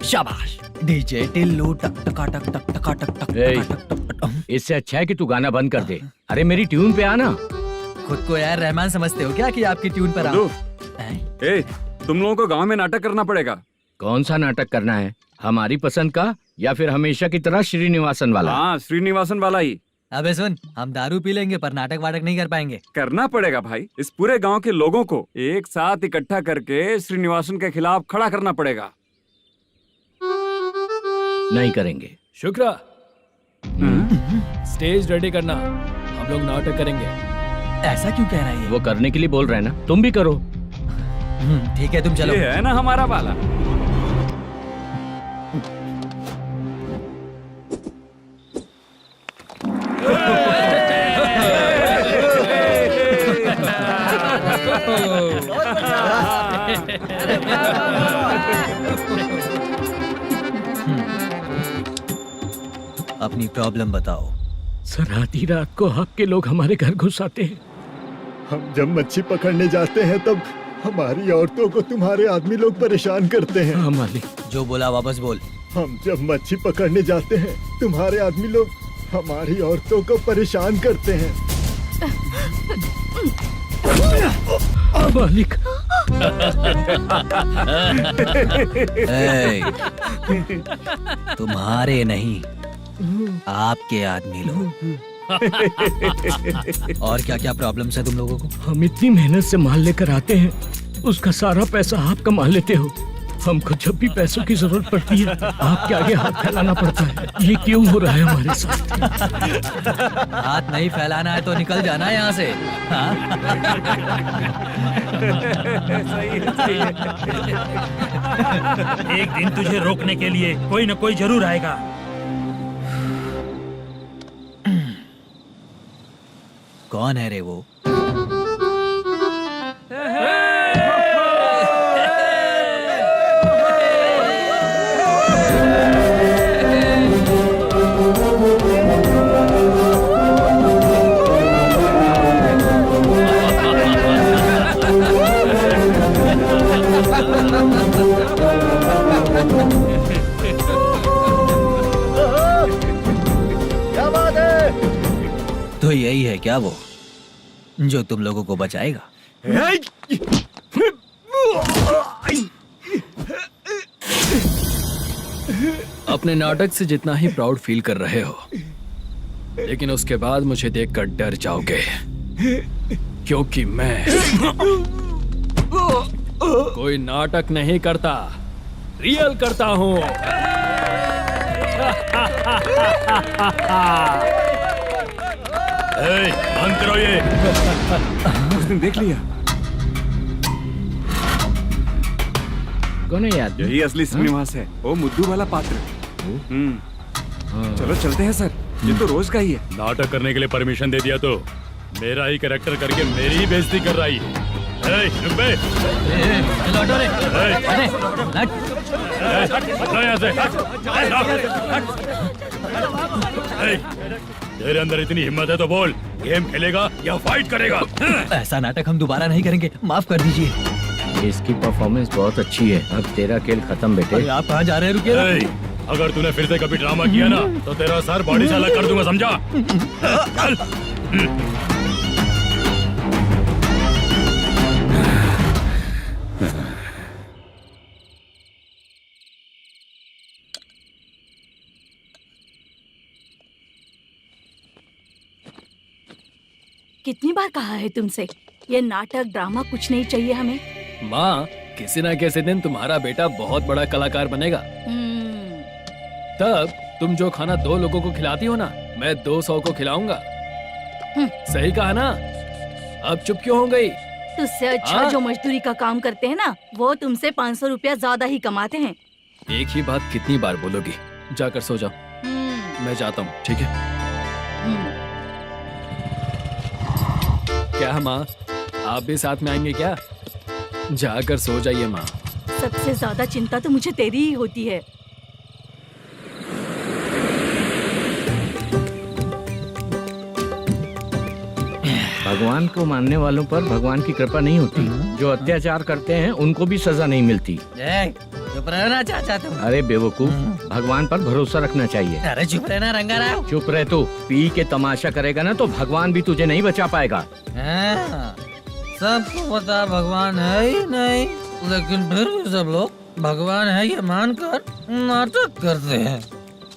शाबाश डीजे टिल्लू टक टका टक टक टका टक टक टक टक। इससे अच्छा है कि तू गाना बंद कर दे। अरे मेरी ट्यून पे आना। खुद को यार रहमान समझते हो क्या कि आपकी ट्यून पर आओ? ए, तुम लोगों को गांव में नाटक करना पड़ेगा। कौन सा नाटक करना है? हमारी पसंद का या फिर हमेशा की तरह श्रीनिवासन वाला? हाँ, श्रीनिवासन वाला ही। अबे सुन, हम दारू पी लेंगे पर नाटक वाटक नहीं कर पाएंगे। करना पड़ेगा भाई। इस पूरे गांव के लोगों को एक साथ इकट्ठा करके श्रीनिवासन के खिलाफ खड़ा करना पड़ेगा। नहीं करेंगे। शुक्रा, स्टेज रेडी करना, हम लोग नाटक करेंगे। ऐसा क्यों कह रहा है ये? वो करने के लिए बोल रहे हैं ना, तुम भी करो। ठीक है, तुम चलो। ये है ना हमारा वाला। अपनी प्रॉब्लम बताओ। सर, आधी रात को आपके लोग हमारे घर घुस आते हैं। हम जब मच्छी पकड़ने जाते हैं तब हमारी औरतों को तुम्हारे आदमी लोग परेशान करते हैं। हाँ मालिक। जो बोला वापस बोल। हम जब मच्छी पकड़ने जाते हैं तुम्हारे आदमी लोग हमारी औरतों को परेशान करते हैं। मालिक। तुम्हारे नहीं, आपके आदमी लोग। और क्या क्या प्रॉब्लम्स है तुम लोगों को? हम इतनी मेहनत से माल लेकर आते हैं, उसका सारा पैसा आप कमा लेते हो। हमको जब भी पैसों की जरूरत पड़ती है आपके आगे हाथ फैलाना पड़ता है। ये क्यों हो रहा है हमारे साथ? हाथ नहीं फैलाना है तो निकल जाना है यहाँ से। हाँ? एक दिन तुझे रोकने के लिए कोई न कोई जरूर आएगा। कौन है रे वो? क्या बात है? तो यही है क्या वो जो तुम लोगों को बचाएगा? अपने नाटक से जितना ही प्राउड फील कर रहे हो, लेकिन उसके बाद मुझे देखकर डर जाओगे, क्योंकि मैं कोई नाटक नहीं करता, रियल करता हूँ। बंद करो ये। उसने देख लिया। कौन है याद? यही असली श्रीनिवास है, वो मुद्दू वाला पात्र। चलो चलते हैं सर, ये तो रोज का ही है। नाटक करने के लिए परमिशन दे दिया तो मेरा ही कैरेक्टर करके मेरी ही बेइज्जती कर रही है। रुक बे। लौटो रे। हटो यहाँ से। तेरे अंदर इतनी हिम्मत है तो बोल, गेम खेलेगा या फाइट करेगा? ऐसा नाटक हम दोबारा नहीं करेंगे, माफ कर दीजिए। इसकी परफॉर्मेंस बहुत अच्छी है। अब तेरा खेल खत्म बेटे। अरे आप कहाँ जा रहे हैं? रुकिए। अगर तूने फिर से कभी ड्रामा किया ना तो तेरा सर बॉडी से अलग कर दूंगा, समझा? चल। कितनी बार कहा है तुमसे, ये नाटक ड्रामा कुछ नहीं चाहिए हमें। माँ, किसी न किसी दिन तुम्हारा बेटा बहुत बड़ा कलाकार बनेगा। तब तुम जो खाना 2 लोगों को खिलाती हो ना, मैं 200 को खिलाऊंगा। सही कहा ना? अब चुप क्यों हो गई? तुझसे अच्छा जो मजदूरी का काम करते हैं ना, वो तुमसे 500 रुपया ज्यादा ही कमाते हैं। एक ही बात कितनी बार बोलोगी? जाकर सो जाओ। मैं जाता हूँ, ठीक है? क्या माँ, आप भी साथ में आएंगे क्या? जाकर सो जाइए माँ। सबसे ज्यादा चिंता तो मुझे तेरी ही होती है। भगवान को मानने वालों पर भगवान की कृपा नहीं होती। जो अत्याचार करते हैं उनको भी सजा नहीं मिलती। चुप रहना चाचा तुम। अरे बेवकूफ, भगवान पर भरोसा रखना चाहिए। अरे चुप रहना रंगा राव। चुप रह तू। पी के तमाशा करेगा ना तो भगवान भी तुझे नहीं बचा पाएगा। हाँ, सबको पता भगवान है ही नहीं, लेकिन फिर भी सब लोग भगवान है ये मानकर नाटक करते हैं।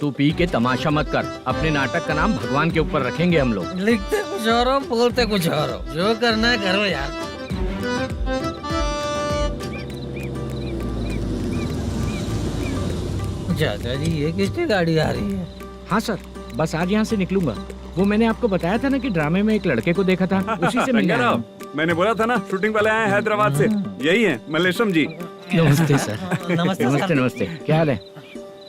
तू पी के तमाशा मत कर। अपने नाटक का नाम भगवान के ऊपर रखेंगे हम लोग। लिखते कुछ और हो, बोलते कुछ और हो, जो करना है करो यार। चाचा जी ये किसकी गाड़ी आ रही है? हाँ सर, बस आज यहाँ से निकलूंगा। वो मैंने आपको बताया था ना कि ड्रामे में एक लड़के को देखा था, उसी से मिलने आया हूँ। मैंने बोला था ना, शूटिंग वाले आए हैं हैदराबाद से। यही है मल्लेशम जी। नमस्ते सर। नमस्ते नमस्ते नमस्ते। क्या हाल है?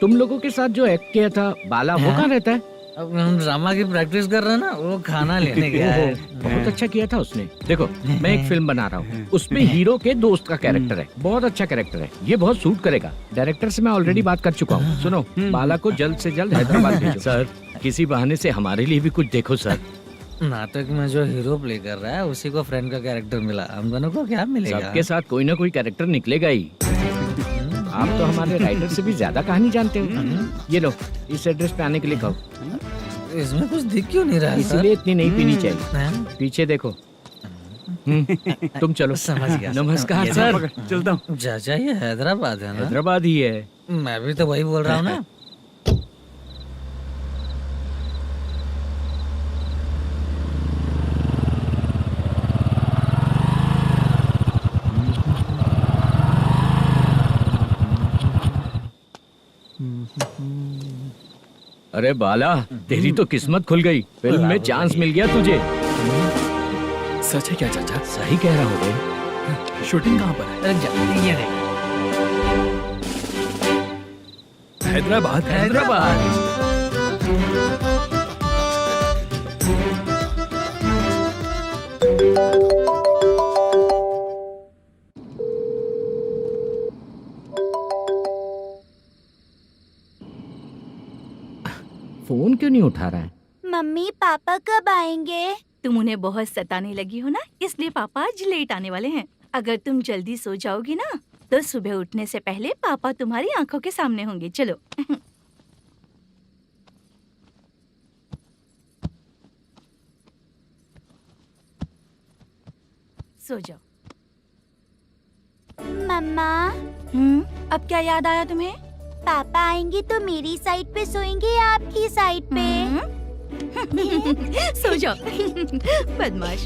तुम लोगों के साथ जो एक्ट किया था बाला, वो कहाँ रहता है? अब हम ड्रामा की प्रैक्टिस कर रहे हैं ना, वो खाना लेने गया है। बहुत अच्छा किया था उसने। देखो, मैं एक फिल्म बना रहा हूँ, उसमें हीरो के दोस्त का कैरेक्टर है। बहुत अच्छा कैरेक्टर है, ये बहुत सूट करेगा। डायरेक्टर से मैं ऑलरेडी बात कर चुका हूँ। सुनो, बाला को जल्द से जल्द हैदराबाद भेजो। सर, किसी बहाने से हमारे लिए भी कुछ देखो सर। नाटक में जो हीरो प्ले कर रहा है उसी को फ्रेंड का कैरेक्टर मिला, हम दोनों को क्या मिलेगा? सबके साथ कोई ना कोई कैरेक्टर निकलेगा ही। आप तो हमारे राइटर से भी ज्यादा कहानी जानते हो। ये लो, इस एड्रेस पे आने के लिए कहो। इसमें कुछ दिख क्यों नहीं रहा है सर? इसलिए इतनी नहीं पीनी चाहिए। हाँ? पीछे देखो। तुम चलो। समझ गया। नमस्कार सर। चलता हूँ। चाचा ये हैदराबाद है ना? हैदराबाद ही है। मैं भी तो वही बोल रहा हूँ ना। अरे बाला, तेरी तो किस्मत खुल गई। फिल्म में चांस मिल गया तुझे। सच है क्या चाचा? सही कह रहा हो बे। शूटिंग कहाँ पर है? अरे ये देख। हैदराबाद। हैदराबाद। फोन क्यों नहीं उठा रहा है? मम्मी पापा कब आएंगे? तुम उन्हें बहुत सताने लगी हो ना, इसलिए पापा आज लेट आने वाले हैं। अगर तुम जल्दी सो जाओगी ना तो सुबह उठने से पहले पापा तुम्हारी आंखों के सामने होंगे। चलो। सो जाओ। मम्मा अब क्या याद आया तुम्हें? पापा आएंगे तो मेरी साइड पे सोएंगे या आपकी साइड पे? सो जाओ। बदमाश।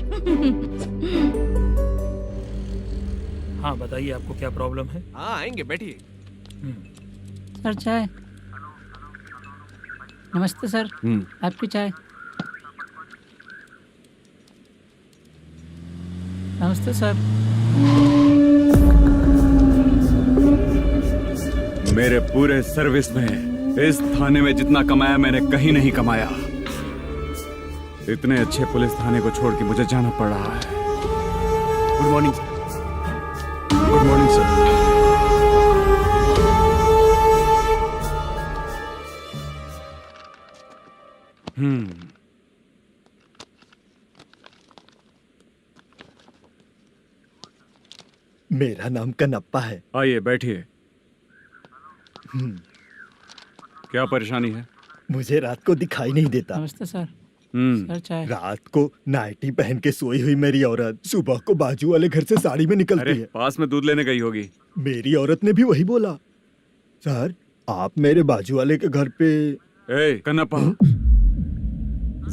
हाँ बताइए, आपको क्या प्रॉब्लम है? हाँ आएंगे, बैठिए। सर चाय। नमस्ते सर, आपकी चाय। नमस्ते सर। मेरे पूरे सर्विस में इस थाने में जितना कमाया मैंने कहीं नहीं कमाया। इतने अच्छे पुलिस थाने को छोड़ के मुझे जाना पड़ रहा है। Good morning sir. Good morning sir. मेरा नाम कनप्पा है। आइए बैठिए। क्या परेशानी है? मुझे रात को दिखाई नहीं देता। नमस्ते सर। सर चाय। रात को नाइटी पहन के सोई हुई मेरी औरत सुबह को बाजू वाले घर से साड़ी में निकलती अरे है। पास में दूध लेने गई होगी। मेरी औरत ने भी वही बोला। सर, आप मेरे बाजू वाले के घर पे। ए कन्नप्पा,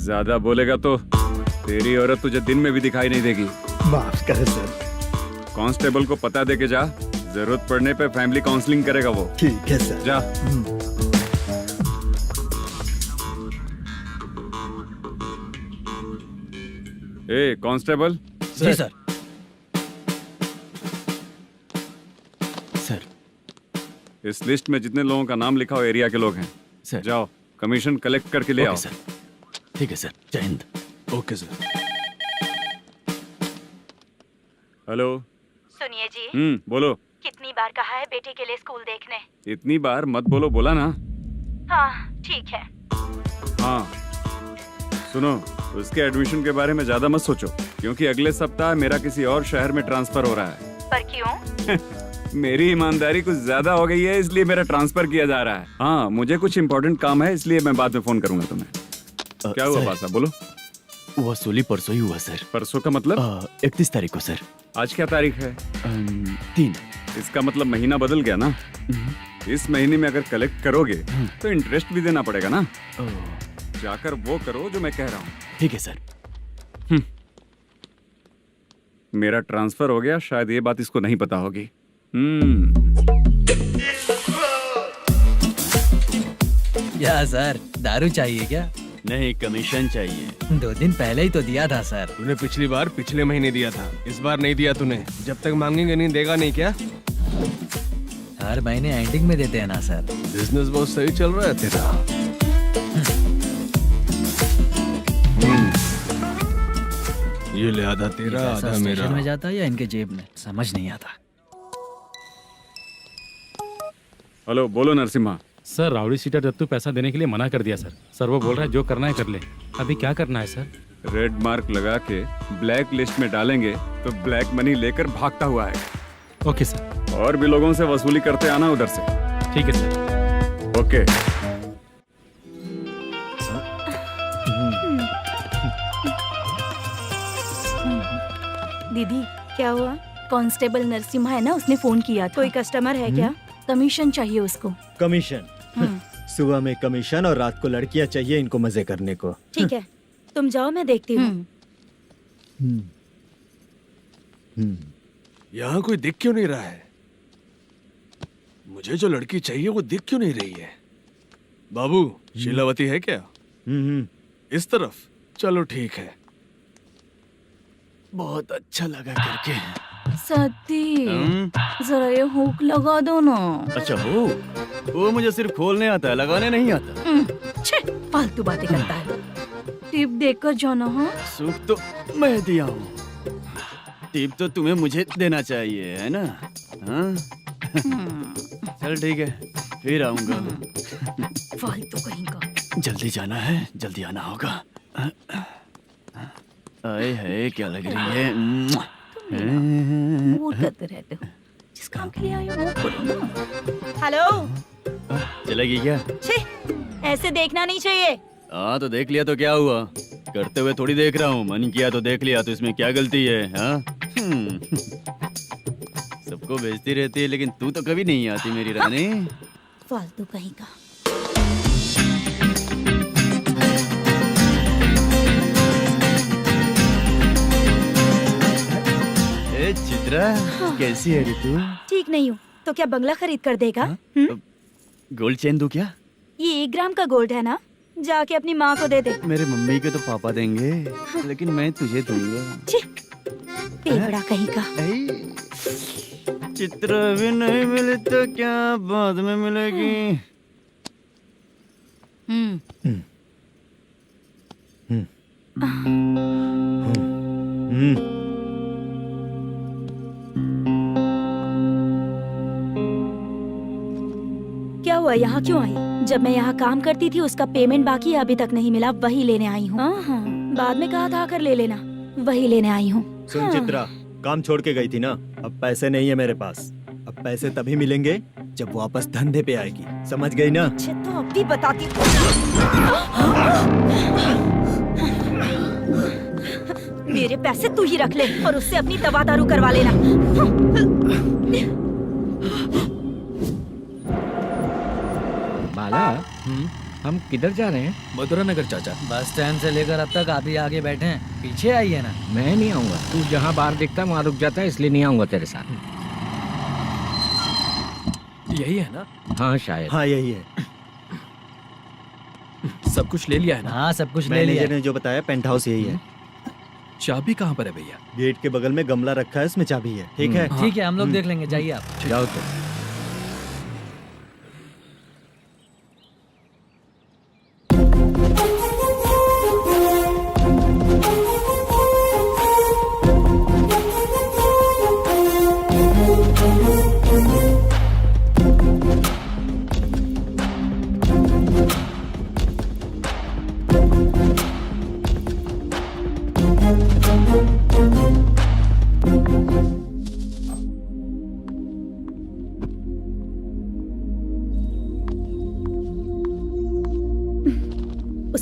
ज्यादा बोलेगा तो तेरी औरत तुझे दिन में भी दिखाई नहीं देगी। माफ करें सर। कांस्टेबल को पता दे के जा, जरूरत पड़ने पे फैमिली काउंसलिंग करेगा वो। ठीक है सर। जा। ए कांस्टेबल। जी सर। सर। इस लिस्ट में जितने लोगों का नाम लिखा हो एरिया के लोग हैं। सर। जाओ कमीशन कलेक्ट करके ले आओ। सर। ठीक है सर, जय हिंद। Okay sir. हेलो। सुनिए जी, बोलो। कितनी बार कहा है बेटे के लिए स्कूल देखने? इतनी बार मत बोलो, बोला ना। हाँ ठीक है। हाँ सुनो, उसके एडमिशन के बारे में ज्यादा मत सोचो, क्योंकि अगले सप्ताह मेरा किसी और शहर में ट्रांसफर हो रहा है। पर क्यों? मेरी ईमानदारी कुछ ज्यादा हो गई है, इसलिए मेरा ट्रांसफर किया जा रहा है। हाँ, मुझे कुछ इम्पोर्टेंट काम है, इसलिए मैं बाद में फोन करूंगा तुम्हें। क्या हुआ पासा, बोलो। वसूली परसों ही हुआ सर। परसों का मतलब? 31 तारीख को सर। आज क्या तारीख है? 3। इसका मतलब महीना बदल गया ना। इस महीने में अगर कलेक्ट करोगे तो इंटरेस्ट भी देना पड़ेगा ना। जाकर वो करो जो मैं कह रहा हूँ। ठीक है सर। मेरा ट्रांसफर हो गया, शायद ये बात इसको नहीं पता होगी। क्या सर, दारू चाहिए क्या? नहीं, कमीशन चाहिए। 2 दिन पहले ही तो दिया था सर। तूने पिछली बार पिछले महीने दिया था, इस बार नहीं दिया तूने। जब तक मांगेंगे नहीं देगा नहीं क्या? हर महीने एंडिंग में देते हैं ना सर। बिजनेस बहुत सही चल रहा है तेरा। ये ले आधा तेरा, आधा मेरा। में जाता है या इनके जेब में, समझ नहीं आता। हेलो, बोलो Narasimha. Sir rowdy seater Dattu पैसा देने के लिए मना कर दिया सर। सर वो बोल रहा है जो करना है कर ले। अभी क्या करना है सर? रेड मार्क लगा के ब्लैक लिस्ट में डालेंगे तो ब्लैक मनी लेकर भागता हुआ है। Okay sir. और भी लोगों से वसूली करते आना उधर से। ठीक है सर। ओके। दीदी क्या हुआ? कांस्टेबल नरसिम्हा है ना, उसने फोन किया। कोई कस्टमर है क्या? कमीशन चाहिए उसको। कमीशन? सुबह में कमीशन और रात को लड़कियां चाहिए इनको मजे करने को। ठीक है, तुम जाओ, मैं देखती हूँ। यहाँ कोई दिख क्यों नहीं रहा है? मुझे जो लड़की चाहिए वो दिख क्यों नहीं रही है? बाबू, शीलावती है क्या? इस तरफ? चलो ठीक है। बहुत अच्छा लगा करके। सती, जरा ये हुक लगा दो ना। अच्छा वो मुझे सिर्फ खोलने आता है, लगाने नहीं आता। छे, फालतू बातें करता है। टिप देकर जाना। हाँ, सुख तो मैं दिया हूँ, टिप तो तुम्हें मुझे देना चाहिए, है ना? हाँ? चल ठीक है, फिर आऊंगा। फालतू कहीं का। जल्दी जाना है, जल्दी आना होगा। आए है, क्या लग रही है? मूड करते रहते हो। जिस काम के लिए आए हो वो करो ना। हेलो, चलेगी क्या? छे, ऐसे देखना नहीं चाहिए। हाँ तो देख लिया तो क्या हुआ? करते हुए थोड़ी देख रहा हूँ, मन किया तो देख लिया, तो इसमें क्या गलती है? हाँ? सबको भेजती रहती है, लेकिन तू तो कभी नहीं आती मेरी रानी। फालतू कहीं का। ए चित्रा, कैसी है रे तू? ठीक नहीं हूँ तो क्या बंगला खरीद कर देगा? गोल्ड चेन दूं क्या? ये 1 ग्राम का गोल्ड है ना, जाके अपनी माँ को दे दे। मेरे मम्मी के तो पापा देंगे, लेकिन मैं तुझे दूंगा। पेवड़ा कहीं का। चित्रा भी नहीं मिली तो क्या बाद में मिलेगी? क्या हुआ, यहाँ क्यों आई? जब मैं यहाँ काम करती थी उसका पेमेंट बाकी है, अभी तक नहीं मिला, वही लेने आई हूँ। बाद में कहा था आकर ले लेना, वही लेने आई हूँ। सुन चित्रा, काम छोड़ के गई थी ना, अब पैसे नहीं है मेरे पास। अब पैसे तभी मिलेंगे जब वापस धंधे पे आएगी, समझ गई ना? अच्छा तो अब भी बताती। मेरे पैसे तू ही रख ले और उससे अपनी दवा दारू करवा लेना। बाला, हम किधर जा रहे हैं? मथुरा नगर चाचा। बस स्टैंड से लेकर अब तक आप ही आगे बैठे हैं, पीछे आइए ना। मैं नहीं आऊंगा, तू जहाँ बाहर दिखता वहाँ रुक जाता है, इसलिए नहीं आऊंगा तेरे साथ। यही है ना? हाँ शायद। हाँ यही है। सब कुछ ले लिया है ना? हाँ सब कुछ ले लिया। मैनेजर ने जो बताया पेंट हाउस यही है। चाबी कहाँ पर है भैया? गेट के बगल में गमला रखा है, उसमें चाबी है। ठीक है? ठीक है, हम लोग देख लेंगे, जाइए आप। जाओ तो।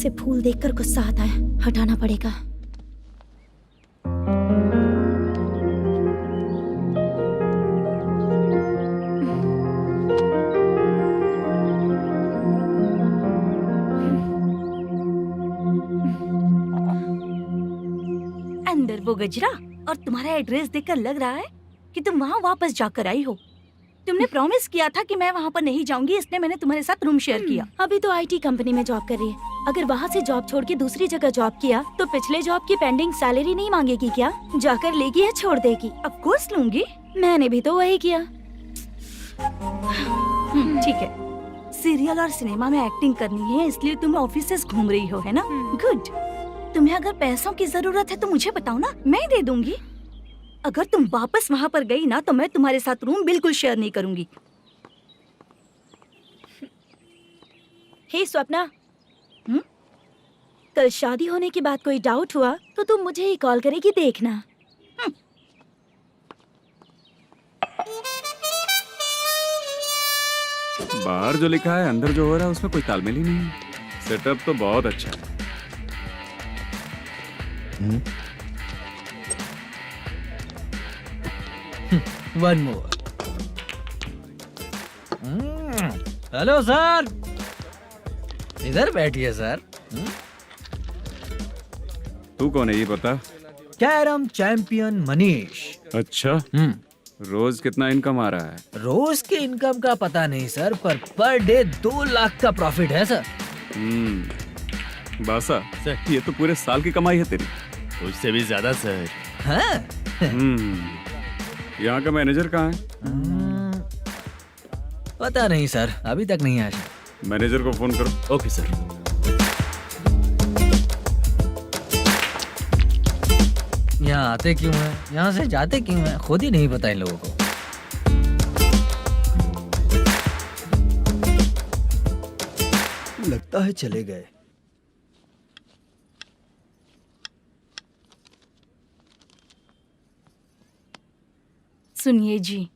उसे फूल देखकर गुस्सा आता है, हटाना पड़ेगा। अंदर वो गजरा और तुम्हारा एड्रेस देखकर लग रहा है कि तुम वहाँ वापस जाकर आई हो। तुमने प्रॉमिस किया था कि मैं वहाँ पर नहीं जाऊंगी, इसलिए मैंने तुम्हारे साथ रूम शेयर किया। अभी तो आईटी कंपनी में जॉब कर रही है। अगर वहाँ से जॉब छोड़ के दूसरी जगह जॉब किया तो पिछले जॉब की पेंडिंग सैलरी नहीं मांगेगी क्या? जाकर लेगी या छोड़ देगी? ऑफ कोर्स लूंगी। मैंने भी तो वही किया। ठीक है, सीरियल और सिनेमा में एक्टिंग करनी है, इसलिए तुम ऑफिसेस घूम रही हो, है ना? गुड। तुम्हें अगर पैसों की जरूरत है तो मुझे बताओ ना, मैं दे दूंगी। अगर तुम वापस वहाँ पर गई ना तो मैं तुम्हारे साथ रूम बिल्कुल शेयर नहीं करूंगी। हे स्वप्ना, कल शादी होने की बात कोई डाउट हुआ तो तुम मुझे ही कॉल करेगी, देखना। बाहर जो लिखा है अंदर जो हो रहा है उसमें कोई तालमेल ही नहीं है। सेटअप तो बहुत अच्छा है। One more. हेलो सर, इधर बैठिए सर। तू कौन है ये बता? Carrom champion Manish. अच्छा, रोज कितना इनकम आ रहा है? रोज के इनकम का पता नहीं सर, पर डे 2 लाख का प्रॉफिट है सर। बासा, ये तो पूरे साल की कमाई है तेरी। उससे भी ज्यादा सर। हाँ? यहाँ का मैनेजर कहाँ है? पता नहीं सर, अभी तक नहीं आया। मैनेजर को फोन करो। Okay sir. यहाँ आते क्यों हैं, यहाँ से जाते क्यों हैं, खुद ही नहीं पता इन लोगों को। लगता है चले गए। सुनिए जी,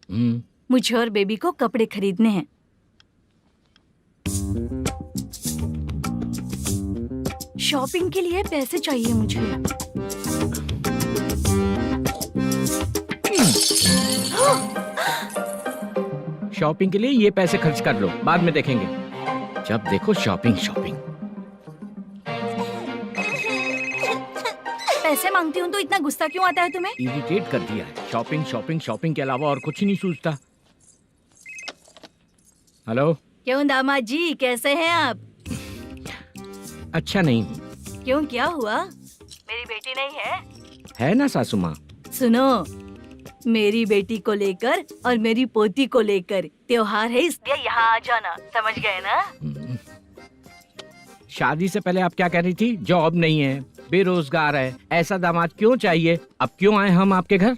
मुझे और बेबी को कपड़े खरीदने हैं। शॉपिंग के लिए पैसे चाहिए मुझे। शॉपिंग के लिए ये पैसे खर्च कर लो, बाद में देखेंगे। जब देखो शॉपिंग शॉपिंग। पैसे मांगती हूँ तो इतना गुस्सा क्यों आता है तुम्हें? इरिटेट कर दिया है। शॉपिंग शॉपिंग शॉपिंग के अलावा और कुछ नहीं सूझता। हेलो। क्यों दामाद जी, कैसे हैं आप? अच्छा नहीं। क्यों, क्या हुआ? मेरी बेटी नहीं है? है ना सासू माँ। सुनो, मेरी बेटी को लेकर और मेरी पोती को लेकर त्योहार है, इसलिए यहाँ आ जाना, समझ गए ना? शादी से पहले आप क्या कह रही थी? जॉब नहीं है, बेरोजगार है, ऐसा दामाद क्यों चाहिए? अब क्यों आए हम आपके घर?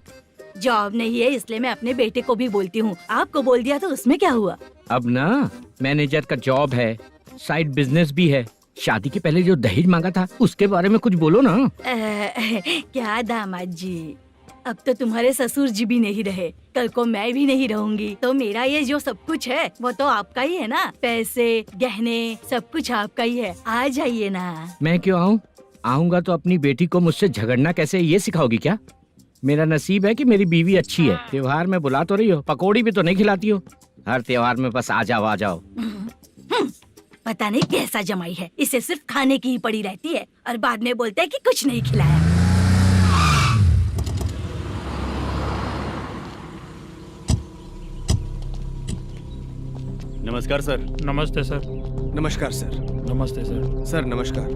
जॉब नहीं है इसलिए मैं अपने बेटे को भी बोलती हूँ। आपको बोल दिया तो उसमें क्या हुआ? अब ना मैनेजर का जॉब है, साइड बिजनेस भी है। शादी के पहले जो दहेज मांगा था उसके बारे में कुछ बोलो ना। क्या दामाद जी, अब तो तुम्हारे ससुर जी भी नहीं रहे, कल को मैं भी नहीं रहूंगी, तो मेरा ये जो सब कुछ है वो तो आपका ही है ना। पैसे, गहने, सब कुछ आपका ही है। आ जाइए ना। मैं क्यों आऊँ? आऊंगा तो अपनी बेटी को मुझसे झगड़ना कैसे ये सिखाओगी क्या? मेरा नसीब है कि मेरी बीवी अच्छी है। त्योहार में बुला तो रही हो, पकौड़ी भी तो नहीं खिलाती हो। हर त्योहार में बस आ जाओ आ जाओ। पता नहीं कैसा जमाई है, इसे सिर्फ खाने की ही पड़ी रहती है और बाद में बोलते हैं कि कुछ नहीं खिलाया। नमस्कार सर। नमस्ते सर। नमस्कार सर। नमस्ते सर। सर नमस्कार।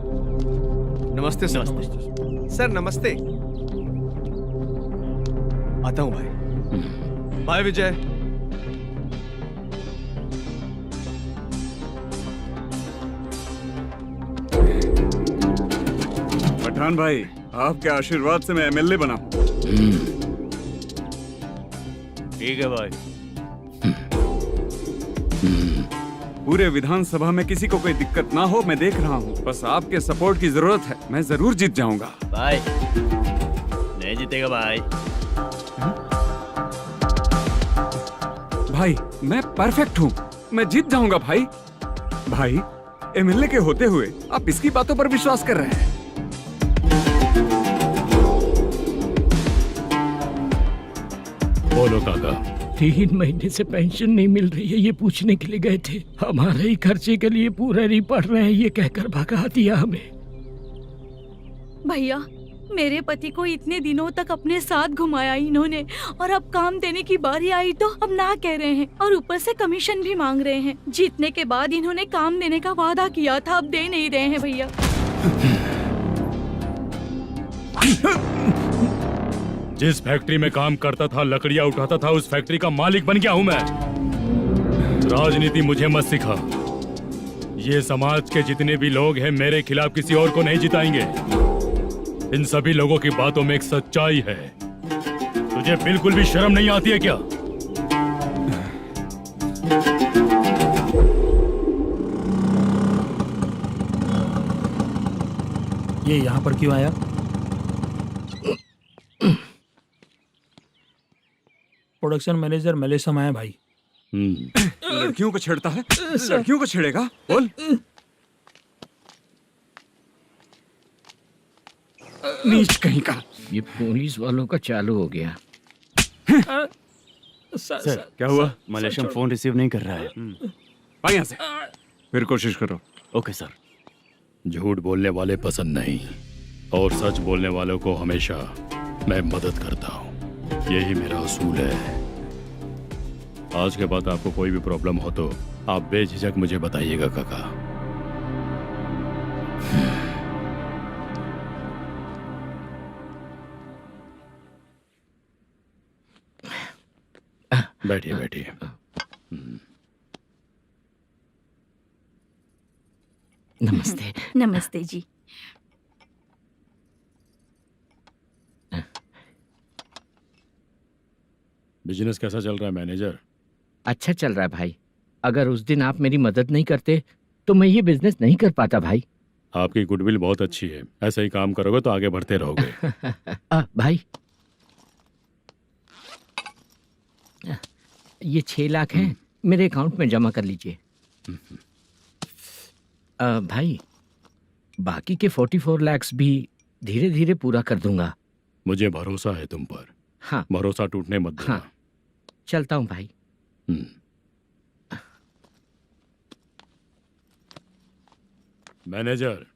नमस्ते सर। सर नमस्ते। आता हूँ भाई। बाय विजय। पठान भाई, आपके आशीर्वाद से मैं एमएलए बना हूँ। ठीक है भाई। पूरे विधानसभा में किसी को कोई दिक्कत ना हो, मैं देख रहा हूँ। बस आपके सपोर्ट की जरूरत है, मैं जरूर जीत जाऊंगा। भाई नहीं जीतेगा भाई। भाई मैं परफेक्ट हूँ, मैं जीत जाऊंगा भाई। भाई एमएलए के होते हुए आप इसकी बातों पर विश्वास कर रहे हैं? बोलो काका। 3 महीने से पेंशन नहीं मिल रही है, ये पूछने के लिए गए थे। हमारे ही खर्चे के लिए पूरा नहीं पड़ रहे हैं, ये कहकर भगा दिया हमें। भैया, मेरे पति को इतने दिनों तक अपने साथ घुमाया इन्होंने, और अब काम देने की बारी आई तो अब ना कह रहे हैं, और ऊपर से कमीशन भी मांग रहे हैं। जीतने के बाद इन्होंने काम देने का वादा किया था, अब दे नहीं रहे हैं भैया। जिस फैक्ट्री में काम करता था, लकड़ियां उठाता था, उस फैक्ट्री का मालिक बन गया हूं मैं। राजनीति मुझे मत सिखा। ये समाज के जितने भी लोग हैं मेरे खिलाफ किसी और को नहीं जिताएंगे। इन सभी लोगों की बातों में एक सच्चाई है। तुझे बिल्कुल भी शर्म नहीं आती है क्या? ये यहाँ पर क्यों आया? प्रोडक्शन मैनेजर मलेशम आया भाई। लड़कियों को छेड़ता है, लड़कियों को छेड़ेगा? बोल। नीच कहीं का। ये पुलिस वालों का चालू हो गया। सर क्या हुआ? मलेशियन फोन रिसीव नहीं कर रहा है। भाई यहाँ से फिर कोशिश करो। Okay sir. झूठ बोलने वाले पसंद नहीं, और सच बोलने वालों को हमेशा मैं मदद करता हूँ। यही मेरा असूल है। आज के बाद आपको कोई भी प्रॉब्लम हो तो आप बेझिझक मुझे बताइएगा काका। बैठिए बैठिए। नमस्ते। नमस्ते जी। बिजनेस कैसा चल रहा है मैनेजर? अच्छा चल रहा है भाई। अगर उस दिन आप मेरी मदद नहीं करते तो मैं ये बिजनेस नहीं कर पाता भाई। आपकी गुडविल बहुत अच्छी है। ऐसा ही काम करोगे तो आगे बढ़ते रहोगे। भाई ये 6 लाख हैं, मेरे अकाउंट में जमा कर लीजिए। भाई बाकी के 44 लाख भी धीरे धीरे पूरा कर दूंगा। मुझे भरोसा है तुम पर। हाँ। भरोसा टूटने मत देना। हाँ। चलता हूँ भाई। मैनेजर,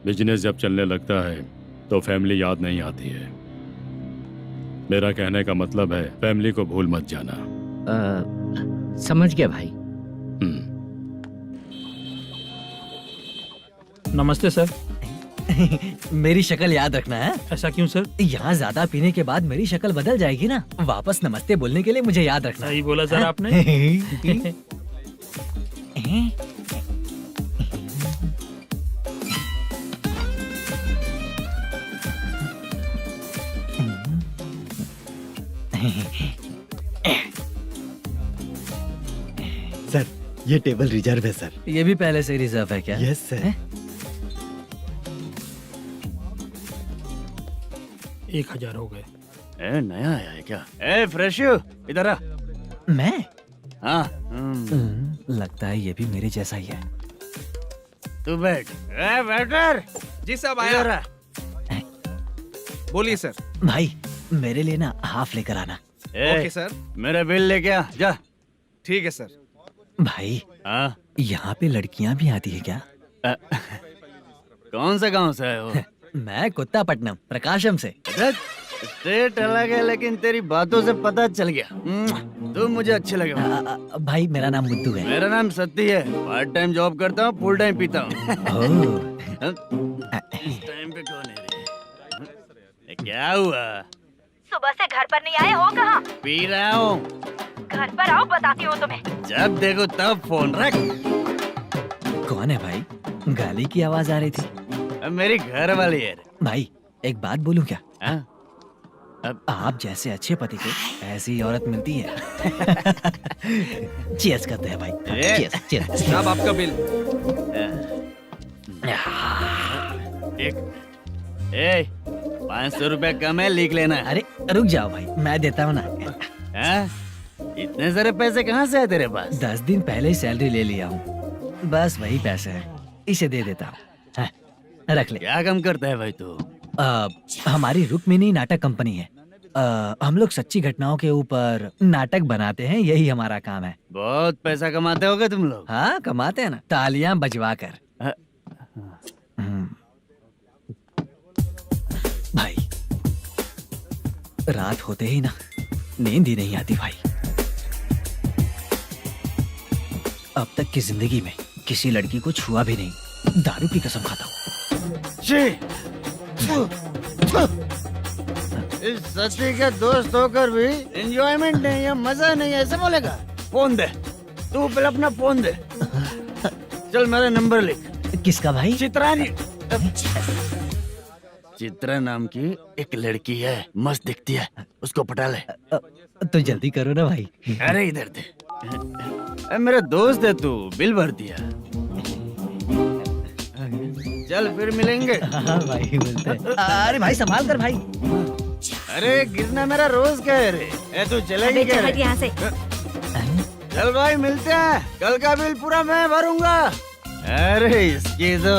बिजनेस जब चलने लगता है तो फैमिली याद नहीं आती है। मेरा कहने का मतलब है फैमिली को भूल मत जाना। समझ गया भाई। नमस्ते सर। मेरी शक्ल याद रखना है। ऐसा क्यों सर? यहाँ ज्यादा पीने के बाद मेरी शक्ल बदल जाएगी ना। वापस नमस्ते बोलने के लिए मुझे याद रखना। सही बोला सर आपने। सर ये टेबल रिजर्व है सर। ये भी पहले से रिजर्व है क्या? Yes sir. 1000 हो गए। नया आया है क्या? फ्रेश इधर आ। मैं? हाँ। लगता है ये भी मेरे जैसा ही है। तू बैठ। वेटर। जी साहब आया। बोलिए सर। भाई मेरे लिए ना हाफ लेकर आना। Okay sir. मेरा बिल लेके आ जा। ठीक है सर। भाई यहाँ पे लड़कियाँ भी आती है क्या? कौन सा गांव से है वो? मैं कुत्तापट्टनम प्रकाशम से। स्टेट अलग है लेकिन तेरी बातों से पता चल गया। तुम मुझे अच्छे लगे। भाई मेरा नाम मुद्दू है। मेरा नाम सत्ती है। पार्ट टाइम जॉब करता हूँ, फुल टाइम पीता हूँ। इस टाइम पे कौन है रे? क्या हुआ? सुबह से घर पर नहीं आए हो? कहाँ? पी रहा हूँ। घर पर आओ, बताती हूँ तुम्हें। जब देखो तब फोन रख। कौन है भाई? गाली की आवाज आ रही थी। मेरी घर वाली है। भाई एक बात बोलूं क्या? अब आप जैसे अच्छे पति को ऐसी औरत मिलती है। चीयर्स करते हैं भाई। Cheers cheers. साहब आपका बिल। एक 500 रुपए कम है, लिख लेना। अरे रुक जाओ भाई, मैं देता हूँ ना। इतने सारे पैसे कहाँ से आए तेरे पास? 10 दिन पहले ही सैलरी ले लिया हूँ, बस वही पैसे हैं, इसे दे देता हूँ। हाँ, रख ले। क्या काम करता है भाई तू? हमारी रुक्मिणी नाटक कंपनी है। हम लोग सच्ची घटनाओं के ऊपर नाटक बनाते हैं, यही हमारा काम है। बहुत पैसा कमाते होगे तुम लोग। हाँ, कमाते हैं ना, तालियां बजवा कर। भाई, रात होते ही ना नींद ही नहीं आती भाई। अब तक की जिंदगी में किसी लड़की को छुआ भी नहीं, दारू की कसम खाता हूँ। इस सच्ची का दोस्त होकर भी एंजॉयमेंट नहीं है, मजा नहीं है, ऐसे बोलेगा? फोन दे, तू पहले अपना फोन दे। चल मेरा नंबर लिख। किसका भाई? चित्रानी। चित्रा नाम की एक लड़की है, मस्त दिखती है, उसको पटा ले। तो जल्दी करो ना भाई। अरे इधर दे। मेरा दोस्त है तू, बिल भर दिया। चल फिर मिलेंगे। हाँ भाई, मिलते हैं। अरे भाई संभाल कर भाई। अरे गिरना मेरा रोज का है रे। तू चलेगी क्या रे? यहाँ से। चल भाई मिलते हैं, कल का बिल पूरा मैं भरूंगा। अरे इसकी तो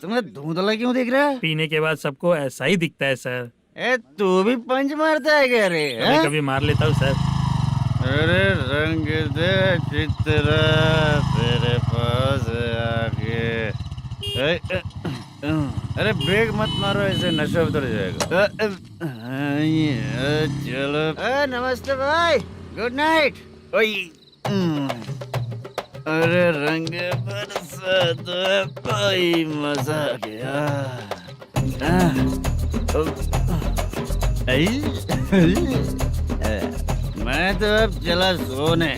तुम्हें धुंधला क्यों दिख रहा है? पीने के बाद सबको ऐसा ही दिखता है सर। तू भी पंच मारता है क्या रे? कभी कभी मार लेता हूँ सर। अरे रंग दे चित्रा तेरे पास आके। अरे ब्रेक मत मारो, ऐसे नशा उतर जाएगा। चलो। नमस्ते भाई, गुड नाइट। अरे रंग बरसात भाई, मजा आ गया। मैं तो अब चला सोने।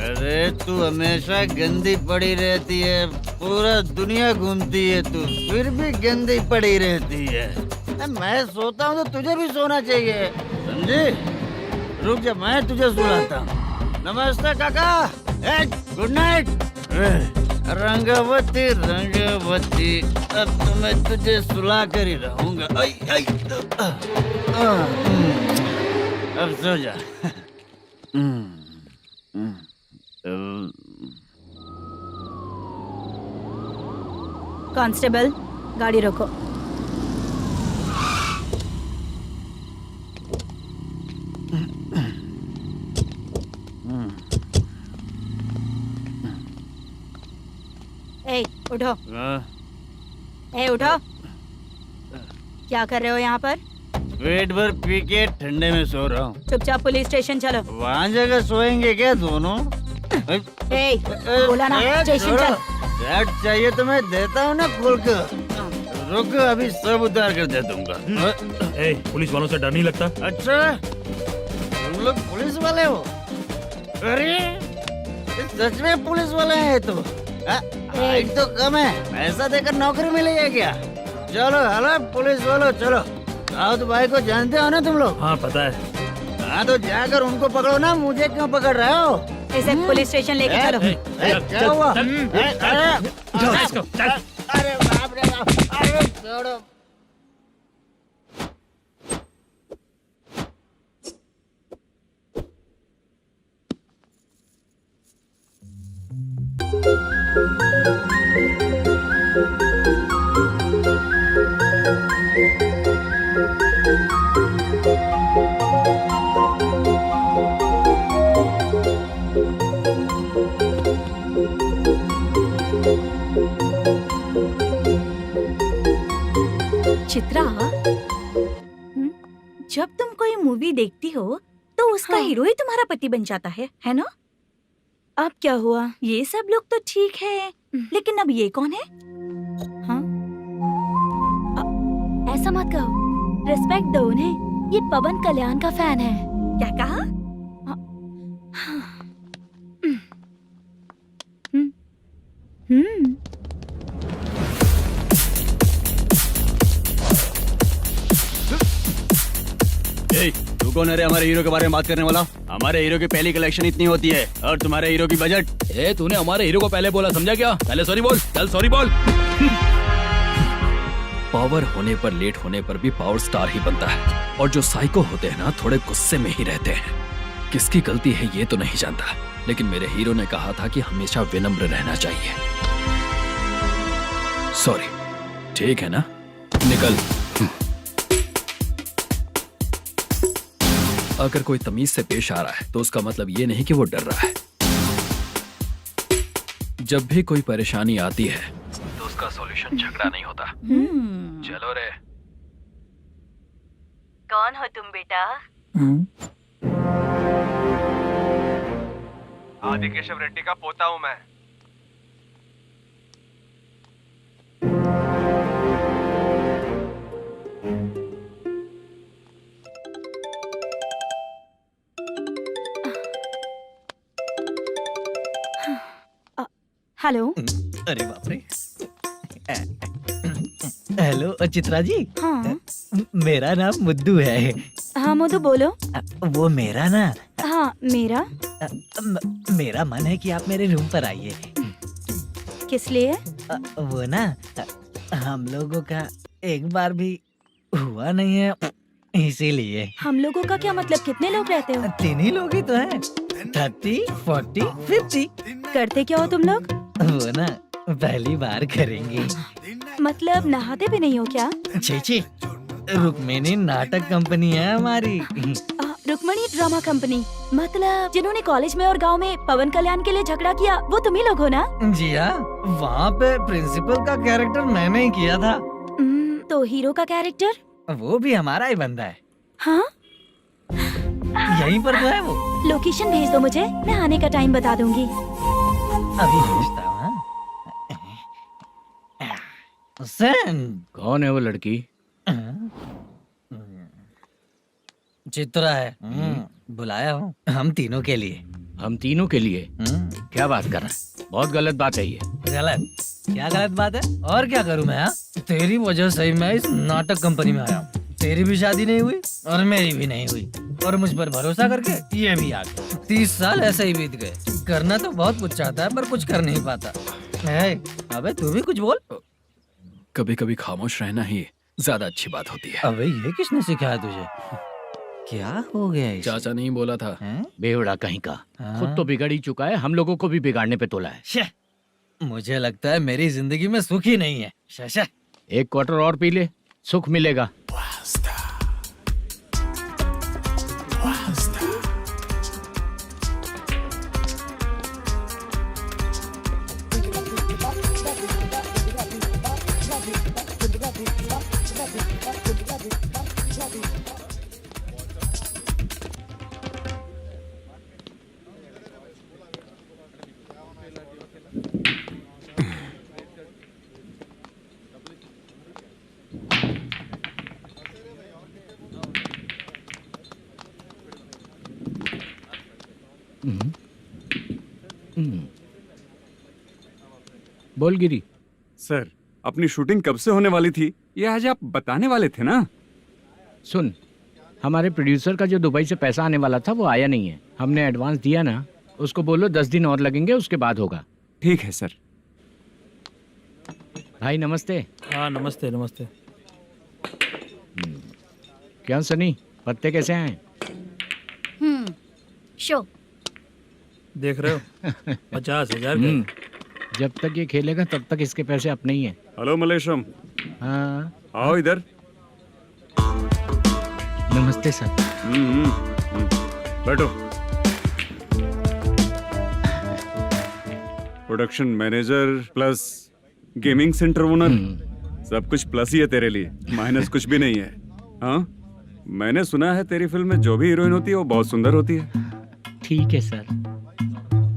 अरे तू हमेशा गंदी पड़ी रहती है, पूरा दुनिया घूमती है तू, फिर भी गंदी पड़ी रहती है। मैं सोता हूँ तो तुझे भी सोना चाहिए, समझे? रुक जा, मैं तुझे सुलाता हूँ। नमस्ते काका, गुड नाइट। रंगवती रंगवती, अब तो मैं तुझे सुला कर ही रहूंगा। अब सो जा। कांस्टेबल, गाड़ी रोको। ए, उठो। ए, उठो। क्या कर रहे हो यहाँ पर? पेट भर पी के ठंडे में सो रहा हूँ। चुपचाप पुलिस स्टेशन चलो। वहाँ जगह सोएंगे क्या दोनों? ए, बोला ना, स्टेशन चल। शर्ट चाहिए तो मैं देता हूँ ना खोल कर। रुक, अभी सब उतार कर दे दूंगा। पुलिस वालों से डर नहीं लगता? अच्छा, तुम लोग पुलिस वाले हो? अरे सच में पुलिस वाले हैं तो? हाइट तो कम है, पैसा देकर नौकरी मिलेगी क्या? चलो हेलो पुलिस वालों, चलो। राउत भाई को जानते हो ना तुम लोग? हाँ पता है। हाँ तो जाकर उनको पकड़ो ना, मुझे क्यों पकड़ रहे हो? इसे पुलिस स्टेशन लेके चलो। क्या हुआ? चल। अरे बाप रे बाप, अरे छोड़ो। चित्रा, जब तुम कोई मूवी देखती हो तो उसका हीरो ही तुम्हारा पति बन जाता है ना? अब क्या हुआ? ये सब लोग तो ठीक है, लेकिन अब ये कौन है? हाँ? ऐसा मत कहो, रिस्पेक्ट दो उन्हें। ये पवन कल्याण का फैन है। क्या कहा? रुको कौन है रे हमारे हीरो के बारे में बात करने वाला? हमारे हीरो की पहली कलेक्शन इतनी होती है और तुम्हारे हीरो की बजट। ए तूने हमारे हीरो को पहले बोला, समझा क्या? पहले सॉरी बोल, चल सॉरी बोल। पावर होने पर लेट होने पर भी पावर स्टार ही बनता है, और जो साइको होते हैं ना थोड़े गुस्से में ही रहते हैं। किसकी गलती है ये तो नहीं जानता, लेकिन मेरे हीरो ने कहा था कि हमेशा विनम्र रहना चाहिए। सॉरी, ठीक है ना, निकल। अगर कोई तमीज से पेश आ रहा है तो उसका मतलब ये नहीं कि वो डर रहा है। जब भी कोई परेशानी आती है तो उसका सॉल्यूशन झगड़ा नहीं होता। चलो रे। कौन हो तुम बेटा? आदि केशव रेड्डी का पोता हूँ मैं। हेलो। अरे बाप रे। हेलो चित्रा जी। हाँ मेरा नाम मुद्दू है। हाँ मधु बोलो। वो मेरा ना, हाँ मेरा। मेरा मन है कि आप मेरे रूम पर आइए। किस लिए? वो ना, हम लोगों का एक बार भी हुआ नहीं है, इसीलिए। हम लोगों का क्या मतलब? कितने लोग रहते हो? 3 ही लोग ही तो हैं। 30, 40, 50। करते क्या हो तुम लोग? वो ना पहली बार करेंगे। मतलब नहाते भी नहीं हो क्या? छी, रुक्मिणी नाटक कंपनी है हमारी। Rukmani drama company? मतलब जिन्होंने कॉलेज में और गांव में पवन कल्याण के लिए झगड़ा किया, वो तुम ही लोग हो ना? जी हाँ, वहाँ पे प्रिंसिपल का कैरेक्टर मैंने ही किया था। तो हीरो का कैरेक्टर? वो भी हमारा ही बंदा है। हाँ, यहीं पर तो है वो। लोकेशन भेज दो मुझे, मैं आने का टाइम बता दूंगी। अभी भेजता हूँ। कौन है वो लड़की? चित्रा है। बुलाया हूँ हम तीनों के लिए। हम तीनों के लिए? क्या बात कर रहा है? बहुत गलत बात है ये। गलत? क्या गलत बात है? और क्या करूँ मैं? तेरी वजह से ही मैं इस नाटक कंपनी में आया हूँ। तेरी भी शादी नहीं हुई और मेरी भी नहीं हुई, और मुझ पर भरोसा करके ये भी आ गया। 30 साल ऐसे ही बीत गए। करना तो बहुत कुछ चाहता है पर कुछ कर नहीं पाता। अबे तू भी कुछ बोल। कभी कभी खामोश रहना ही ज्यादा अच्छी बात होती है। अबे ये किसने सिखाया तुझे? क्या हो गया इसे? चाचा नहीं बोला था? बेवड़ा कहीं का। खुद तो बिगड़ ही चुका है, हम लोगों को भी बिगाड़ने पे तोला है। मुझे लगता है मेरी जिंदगी में सुख ही नहीं है। शशा, 1 क्वार्टर और पी ले, सुख मिलेगा। बोल गिरी। सर, अपनी शूटिंग कब से होने वाली थी ये आज आप बताने वाले थे ना? सुन, हमारे प्रोड्यूसर का जो दुबई से पैसा आने वाला था वो आया नहीं है। हमने एडवांस दिया ना, उसको बोलो 10 दिन और लगेंगे, उसके बाद होगा। ठीक है सर। भाई नमस्ते। हाँ नमस्ते नमस्ते। क्या सनी, पत्ते कैसे आए? शो देख रहे हो 50,000 का। जब तक ये खेलेगा तब तक इसके पैसे अपने ही हैं। हेलो मलेशम। हाँ आओ इधर। नमस्ते सर। बैठो। Production manager plus gaming centre owner, सब कुछ प्लस ही है तेरे लिए, माइनस कुछ भी नहीं है। हाँ, मैंने सुना है तेरी फिल्म में जो भी हीरोइन होती है वो बहुत सुंदर होती है। ठीक है सर।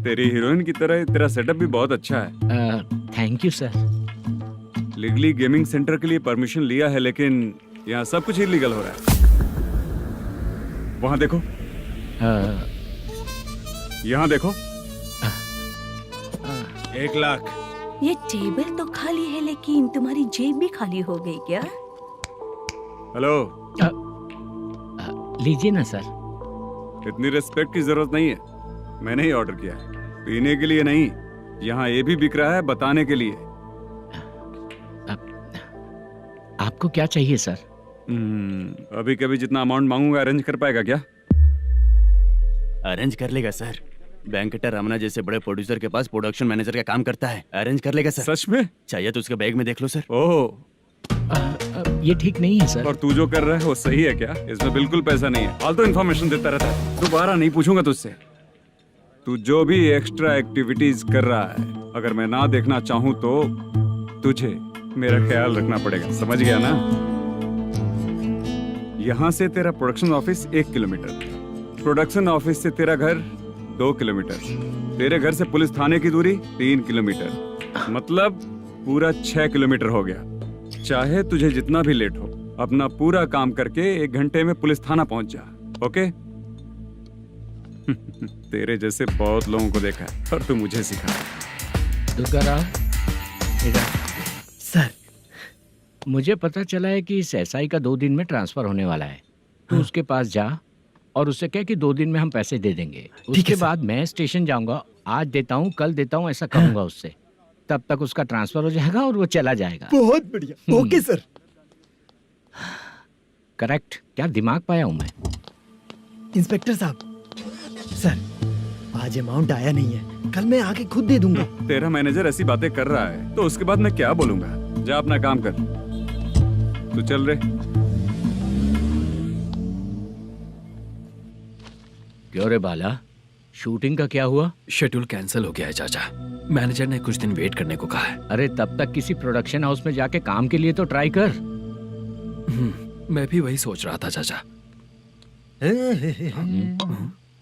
तेरी हीरोइन की तरह तेरा सेटअप भी बहुत अच्छा है। Thank you sir. Legally gaming centre के लिए परमिशन लिया है, लेकिन यहाँ सब कुछ इलीगल हो रहा है। वहाँ देखो, यहाँ देखो। 1 लाख। ये टेबल तो खाली है लेकिन तुम्हारी जेब भी खाली हो गई क्या? हेलो, लीजिए ना सर। इतनी रिस्पेक्ट की जरूरत नहीं है, मैंने ही ऑर्डर किया है, पीने के लिए नहीं। यहाँ ये भी बिक रहा है बताने के लिए। आपको क्या चाहिए सर? अभी कभी जितना अमाउंट मांगूंगा अरेंज कर पाएगा क्या? अरेंज कर लेगा सर। वेंकटर रमना जैसे बड़े प्रोड्यूसर के पास प्रोडक्शन मैनेजर का काम करता है, अरेंज कर लेगा सर। सच में? चाहिए तो उसके बैग में देख लो सर। ओह, ये ठीक नहीं है सर। और तू जो कर रहा है वो सही है क्या? इसमें बिल्कुल पैसा नहीं है, फालतू इन्फॉर्मेशन देता रहता है। दोबारा नहीं पूछूंगा तुझसे। तू जो भी एक्स्ट्रा एक्टिविटीज कर रहा है, अगर मैं ना देखना चाहूँ तो तुझे मेरा ख्याल रखना पड़ेगा, समझ गया ना? यहाँ से तेरा production office 1 kilometre, production office से तेरा घर 2 किलोमीटर, तेरे घर से पुलिस थाने की दूरी 3 किलोमीटर, मतलब पूरा 6 किलोमीटर हो गया। चाहे तुझे जितना भी लेट हो, अपना पूरा काम करके 1 घंटे में पुलिस थाना पहुंच जा, ओके? तेरे जैसे बहुत लोगों को देखा है और तू मुझे सिखा। सर, मुझे पता चला है कि इस एसआई का 2 दिन में ट्रांसफर होने वाला है। तो उसके पास जा और उससे कह कि 2 दिन में हम पैसे दे देंगे। उसके बाद मैं स्टेशन जाऊंगा, आज देता हूँ कल देता हूँ ऐसा कहूंगा उससे। तब तक उसका ट्रांसफर हो जाएगा और वो चला जाएगा। बहुत बढ़िया, ओके सर। करेक्ट, क्या दिमाग पाया हूँ मैं। इंस्पेक्टर साहब, सर आज अमाउंट आया नहीं है, कल मैं आके खुद दे दूंगा। तेरा मैनेजर ऐसी बातें कर रहा है तो उसके बाद मैं क्या बोलूंगा? जा अपना काम कर, तू चल रे। क्यों रे बाला, शूटिंग का क्या हुआ? शेड्यूल कैंसिल हो गया है चाचा, मैनेजर ने कुछ दिन वेट करने को कहा है। अरे तब तक किसी प्रोडक्शन हाउस में जाके काम के लिए तो ट्राई कर। मैं भी वही सोच रहा था चाचा।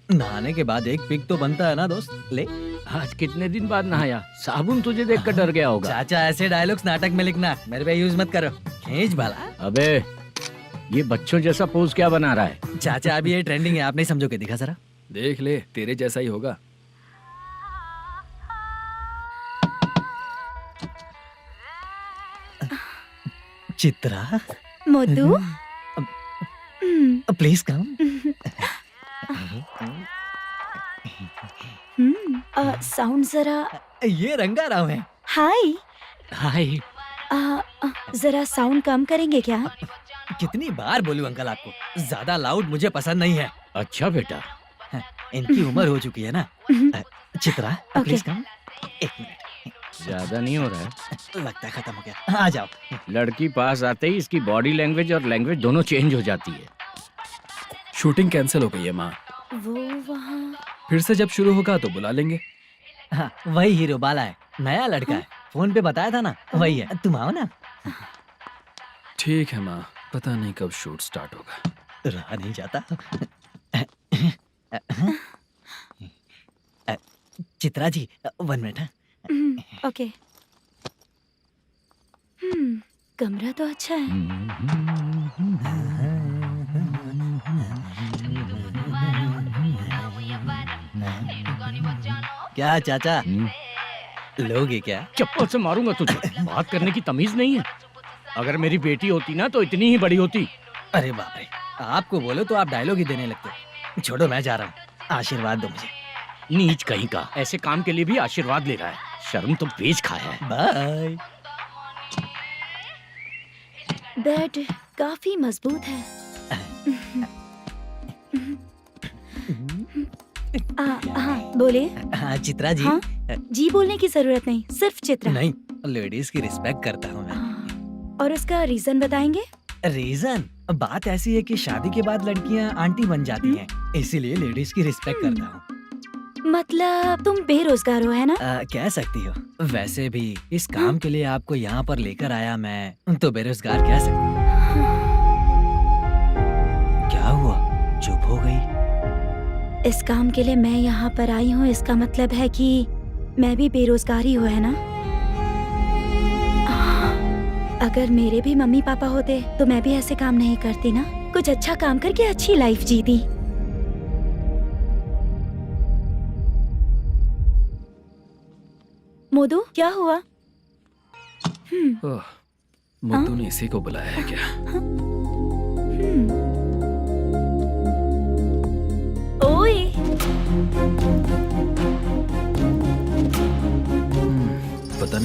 नहाने के बाद एक पिक तो बनता है ना दोस्त। ले, आज कितने दिन बाद नहाया? साबुन तुझे देखकर डर गया होगा। चाचा ऐसे डायलॉग्स नाटक में लिखना, मेरे पे यूज मत करो। खींच बाला। अबे ये बच्चों जैसा पोज क्या बना रहा है? चाचा अभी ये ट्रेंडिंग है, आप नहीं समझोगे, दिखा जरा। देख ले, तेरे जैसा ही होगा। Chitra, Modu, please come. Sound जरा। ये रंगाराव है। हाय। हाय। जरा साउंड कम करेंगे क्या? कितनी बार बोलूं अंकल आपको, ज्यादा लाउड मुझे पसंद नहीं है। अच्छा बेटा, इनकी उम्र हो चुकी है ना। Chitra, please come. 1 मिनट, ज्यादा नहीं हो रहा है? लगता है खत्म हो गया। आ जाओ। लड़की पास आते ही इसकी बॉडी लैंग्वेज और लैंग्वेज दोनों चेंज हो जाती है। शूटिंग कैंसिल हो गई है माँ, वो वहाँ। फिर से जब शुरू होगा तो बुला लेंगे। हाँ, वही हीरो बाला है, नया लड़का है, फोन पे बताया था ना, वही है। तुम आओ ना। ठीक है माँ, पता नहीं कब शूट स्टार्ट होगा। रहा नहीं जाता। चित्रा जी 1 मिनट। ओके। कमरा तो अच्छा है। क्या चाचा, लोगे क्या? चप्पल से मारूंगा तुझे। बात करने की तमीज नहीं है। अगर मेरी बेटी होती ना तो इतनी ही बड़ी होती। अरे बाप रे, आपको बोलो तो आप डायलॉग ही देने लगते। छोड़ो, मैं जा रहा हूँ, आशीर्वाद दो मुझे। नीच कहीं का, ऐसे काम के लिए भी आशीर्वाद ले रहा है। शर्म तो बेच खाया है। बाय। बेड काफी मजबूत है। हाँ बोले। हाँ चित्रा जी। हाँ? जी बोलने की जरूरत नहीं, सिर्फ चित्रा। नहीं, लेडीज की रिस्पेक्ट करता हूँ मैं। और उसका रीजन बताएंगे? रीजन? बात ऐसी है कि शादी के बाद लड़कियाँ आंटी बन जाती हैं, इसीलिए लेडीज की रिस्पेक्ट करता हूँ। मतलब तुम बेरोजगार हो, है ना? कह सकती हो। वैसे भी इस काम के लिए आपको यहाँ पर लेकर आया मैं, तो बेरोजगार कह सकती हूँ। क्या हुआ, चुप हो गई? इस काम के लिए मैं यहाँ पर आई हूँ, इसका मतलब है कि मैं भी बेरोजगार ही हूँ, है ना? अगर मेरे भी मम्मी पापा होते तो मैं भी ऐसे काम नहीं करती ना। कुछ अच्छा काम करके अच्छी लाइफ जीती। मोदू, क्या हुआ? मोदू ने इसी को बुलाया है क्या?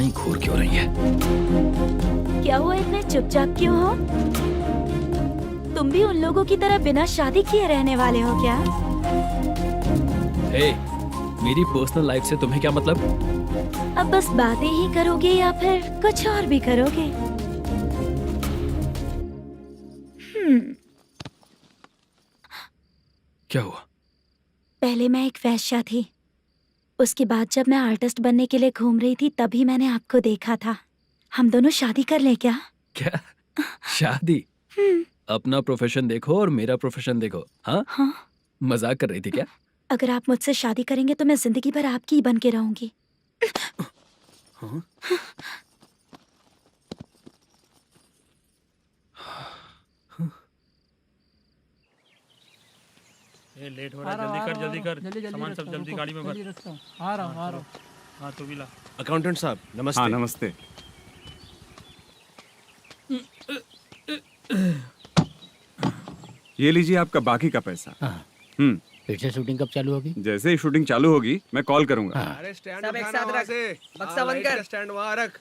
ही घूर क्यों रही है? क्या हुआ, इतने चुपचाप क्यों हो? तुम भी उन लोगों की तरह बिना शादी किए रहने वाले हो क्या? हे, मेरी पर्सनल लाइफ से तुम्हें क्या मतलब? अब बस बातें ही करोगे या फिर कुछ और भी करोगे? क्या हुआ? पहले मैं एक वैश्या थी, उसके बाद जब मैं आर्टिस्ट बनने के लिए घूम रही थी तभी मैंने आपको देखा था। हम दोनों शादी कर ले क्या? क्या शादी? अपना प्रोफेशन देखो और मेरा प्रोफेशन देखो। हाँ, हाँ। मजाक कर रही थी क्या? अगर आप मुझसे शादी करेंगे तो मैं जिंदगी भर आपकी ही बन के रहूंगी। हाँ? ये लेट हो रहा है, जल्दी कर सामान सब जल्दी गाड़ी में भर। आ रहा हूँ। हाँ तू भी ला। अकाउंटेंट साहब नमस्ते। हाँ नमस्ते। ये लीजिए आपका बाकी का पैसा। फिर से शूटिंग कब चालू होगी? जैसे ही शूटिंग चालू होगी मैं कॉल करूंगा। अरे स्टैंड सब एक साथ रख, बक्सा बंद कर, स्टैंड वहाँ रख।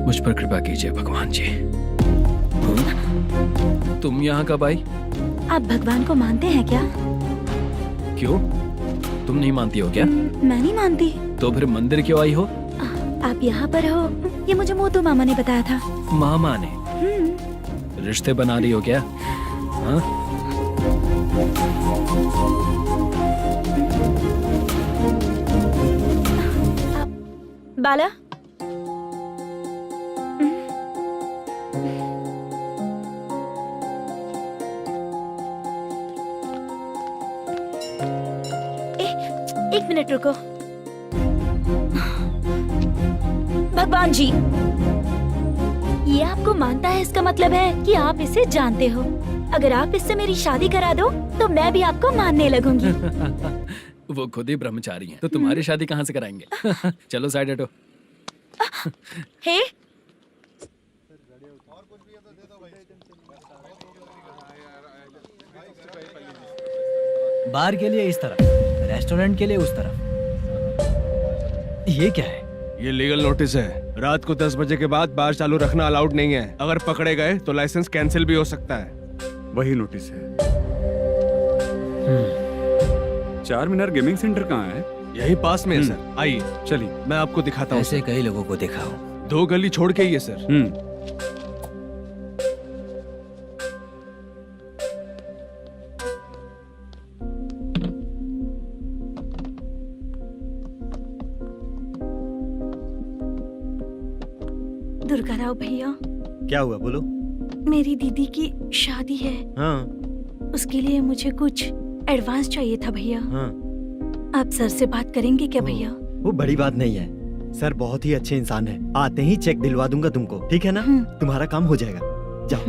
मुझ पर कृपा कीजिए भगवान जी। तुम यहाँ कब आई? आप भगवान को मानते हैं क्या? क्यों? तुम नहीं मानती हो क्या? मैं नहीं मानती। तो फिर मंदिर क्यों आई हो? आप यहाँ पर हो ये मुझे मोटू मामा ने बताया था। मामा ने? रिश्ते बना रही हो क्या? हाँ? बाला, एक मिनट रुको। भगवान जी, ये आपको मानता है इसका मतलब है कि आप इसे जानते हो। अगर आप इससे मेरी शादी करा दो तो मैं भी आपको मानने लगूंगी। वो खुद ही ब्रह्मचारी हैं, तो तुम्हारी शादी कहाँ से कराएंगे? चलो साइड हटो। हे, बार के लिए इस तरफ, रेस्टोरेंट के लिए उस तरफ। ये क्या है? ये लीगल नोटिस है। रात को 10 बजे के बाद बार चालू रखना अलाउड नहीं है। अगर पकड़े गए तो लाइसेंस कैंसिल भी हो सकता है। वही नोटिस है। चार मीनार गेमिंग सेंटर कहाँ है? यही पास में है सर, आइए चलिए मैं आपको दिखाता हूँ। ऐसे कई लोगों को देखा हूँ। 2 गली छोड़ के ही है सर। दुर्गा राव भैया, क्या हुआ बोलो। मेरी दीदी की शादी है। हाँ उसके लिए मुझे कुछ एडवांस चाहिए था भैया। हाँ। आप सर से बात करेंगे क्या भैया? वो बड़ी बात नहीं है, सर बहुत ही अच्छे इंसान है। आते ही चेक दिलवा दूंगा तुमको, ठीक है ना? तुम्हारा काम हो जाएगा, जाओ।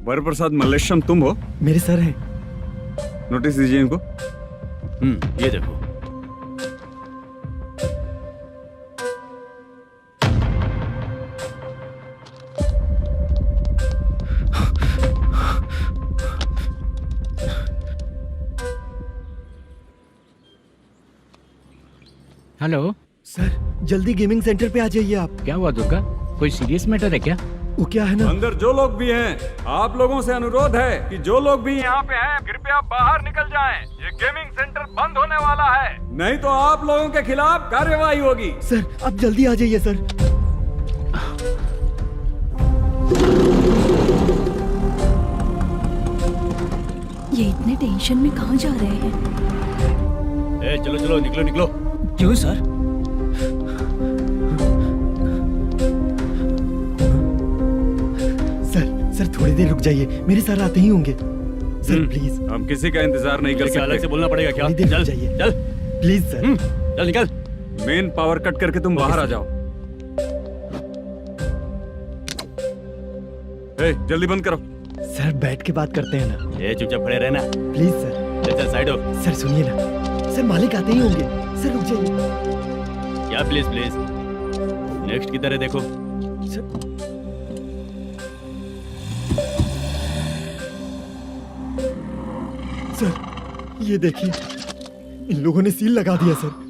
वरप्रसाद मल्लेश्वरम तुम हो? मेरे सर हैं। नोटिस दीजिए इनको। ये देखो। हेलो सर, जल्दी गेमिंग सेंटर पे आ जाइए आप। क्या हुआ दुर्गा? कोई सीरियस मैटर है क्या? वो क्या है ना, अंदर जो लोग भी हैं, आप लोगों से अनुरोध है कि जो लोग भी यहाँ पे हैं कृपया बाहर निकल जाएं। ये गेमिंग सेंटर बंद होने वाला है, नहीं तो आप लोगों के खिलाफ कार्यवाही होगी। सर आप जल्दी आ जाइए सर। ये इतने टेंशन में कहाँ जा रहे हैं? चलो चलो निकलो निकलो। क्यों सर? सर थोड़ी देर रुक जाइए, मेरे सर आते ही होंगे। Sir please. हम किसी का इंतजार नहीं कर सकते। अलग से बोलना पड़ेगा क्या? थोड़ी देर चल रुक जाइए चल प्लीज सर। चल निकल। मेन पावर कट करके तुम बाहर आ जाओ। जल्दी बंद करो। सर बैठ के बात करते हैं ना। ए चुपचाप खड़े रहना। Please sir. चल चल साइड हो। सर सुनिए ना, सर मालिक आते ही होंगे। सर रुक जाइए। क्या प्लीज प्लीज, नेक्स्ट की तरह देखो। सर ये देखिए, इन लोगों ने सील लगा दिया सर।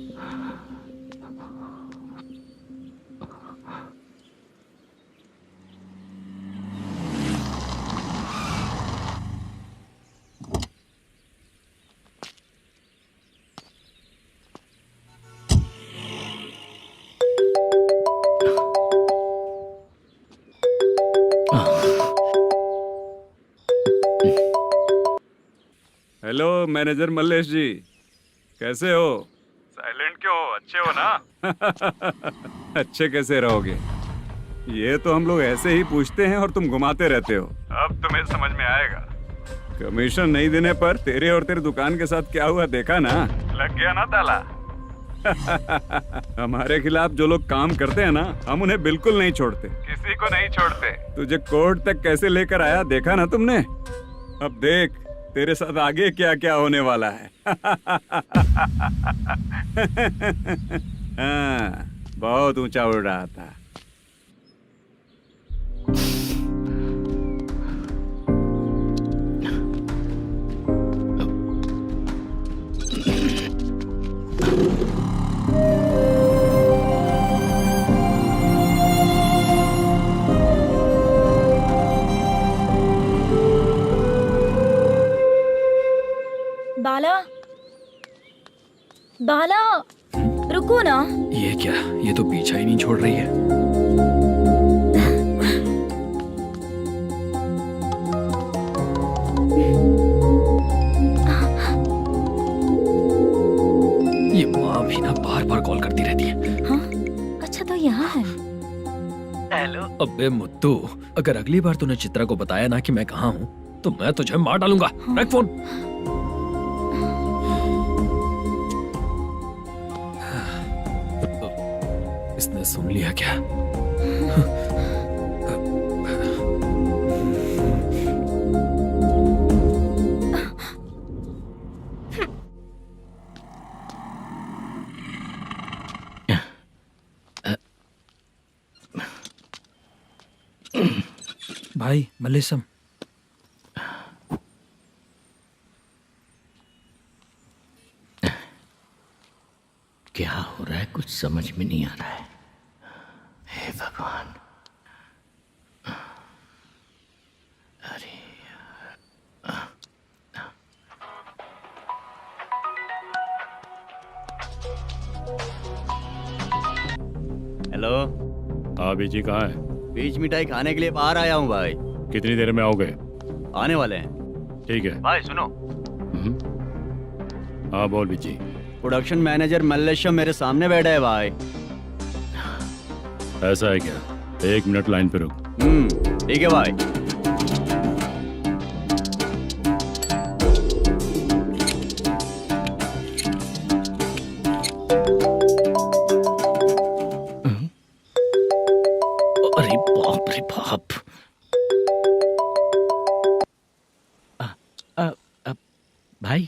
हेलो मैनेजर मल्लेश जी, कैसे हो? साइलेंट क्यों हो? अच्छे हो ना? अच्छे कैसे रहोगे? ये तो हम लोग ऐसे ही पूछते हैं और तुम घुमाते रहते हो। अब तुम्हें समझ में आएगा। कमीशन नहीं देने पर तेरे और तेरी दुकान के साथ क्या हुआ देखा ना? लग गया ना ताला। हमारे खिलाफ जो लोग काम करते हैं ना, हम उन्हें बिल्कुल नहीं छोड़ते, किसी को नहीं छोड़ते। तुझे कोर्ट तक कैसे लेकर आया देखा ना तुमने? अब देख तेरे साथ आगे क्या क्या होने वाला है। हाँ, बहुत ऊंचा उड़ रहा था। बाला, बाला, रुको ना। ये क्या, ये तो पीछा ही नहीं छोड़ रही है। ये माँ भी ना बार बार कॉल करती रहती है। हाँ? अच्छा तो यहाँ है। हेलो। अबे मुत्तू, अगर अगली बार तूने चित्रा को बताया ना कि मैं कहाँ हूँ तो मैं तुझे मार डालूंगा। रख फोन। इसने सुन लिया क्या? भाई मल्लेशम, क्या हो रहा है कुछ समझ में नहीं आ रहा है। हे भगवान। अरे हेलो। हाँ बीजी कहाँ है? बीच मिठाई खाने के लिए बाहर आया हूँ भाई। कितनी देर में आओगे? आने वाले हैं। ठीक है भाई सुनो। हाँ बोल बीजी। प्रोडक्शन मैनेजर मल्लेशम मेरे सामने बैठा है भाई। ऐसा है क्या? 1 मिनट लाइन पे रुक। ठीक है भाई। अरे बाप रे बाप। भाई।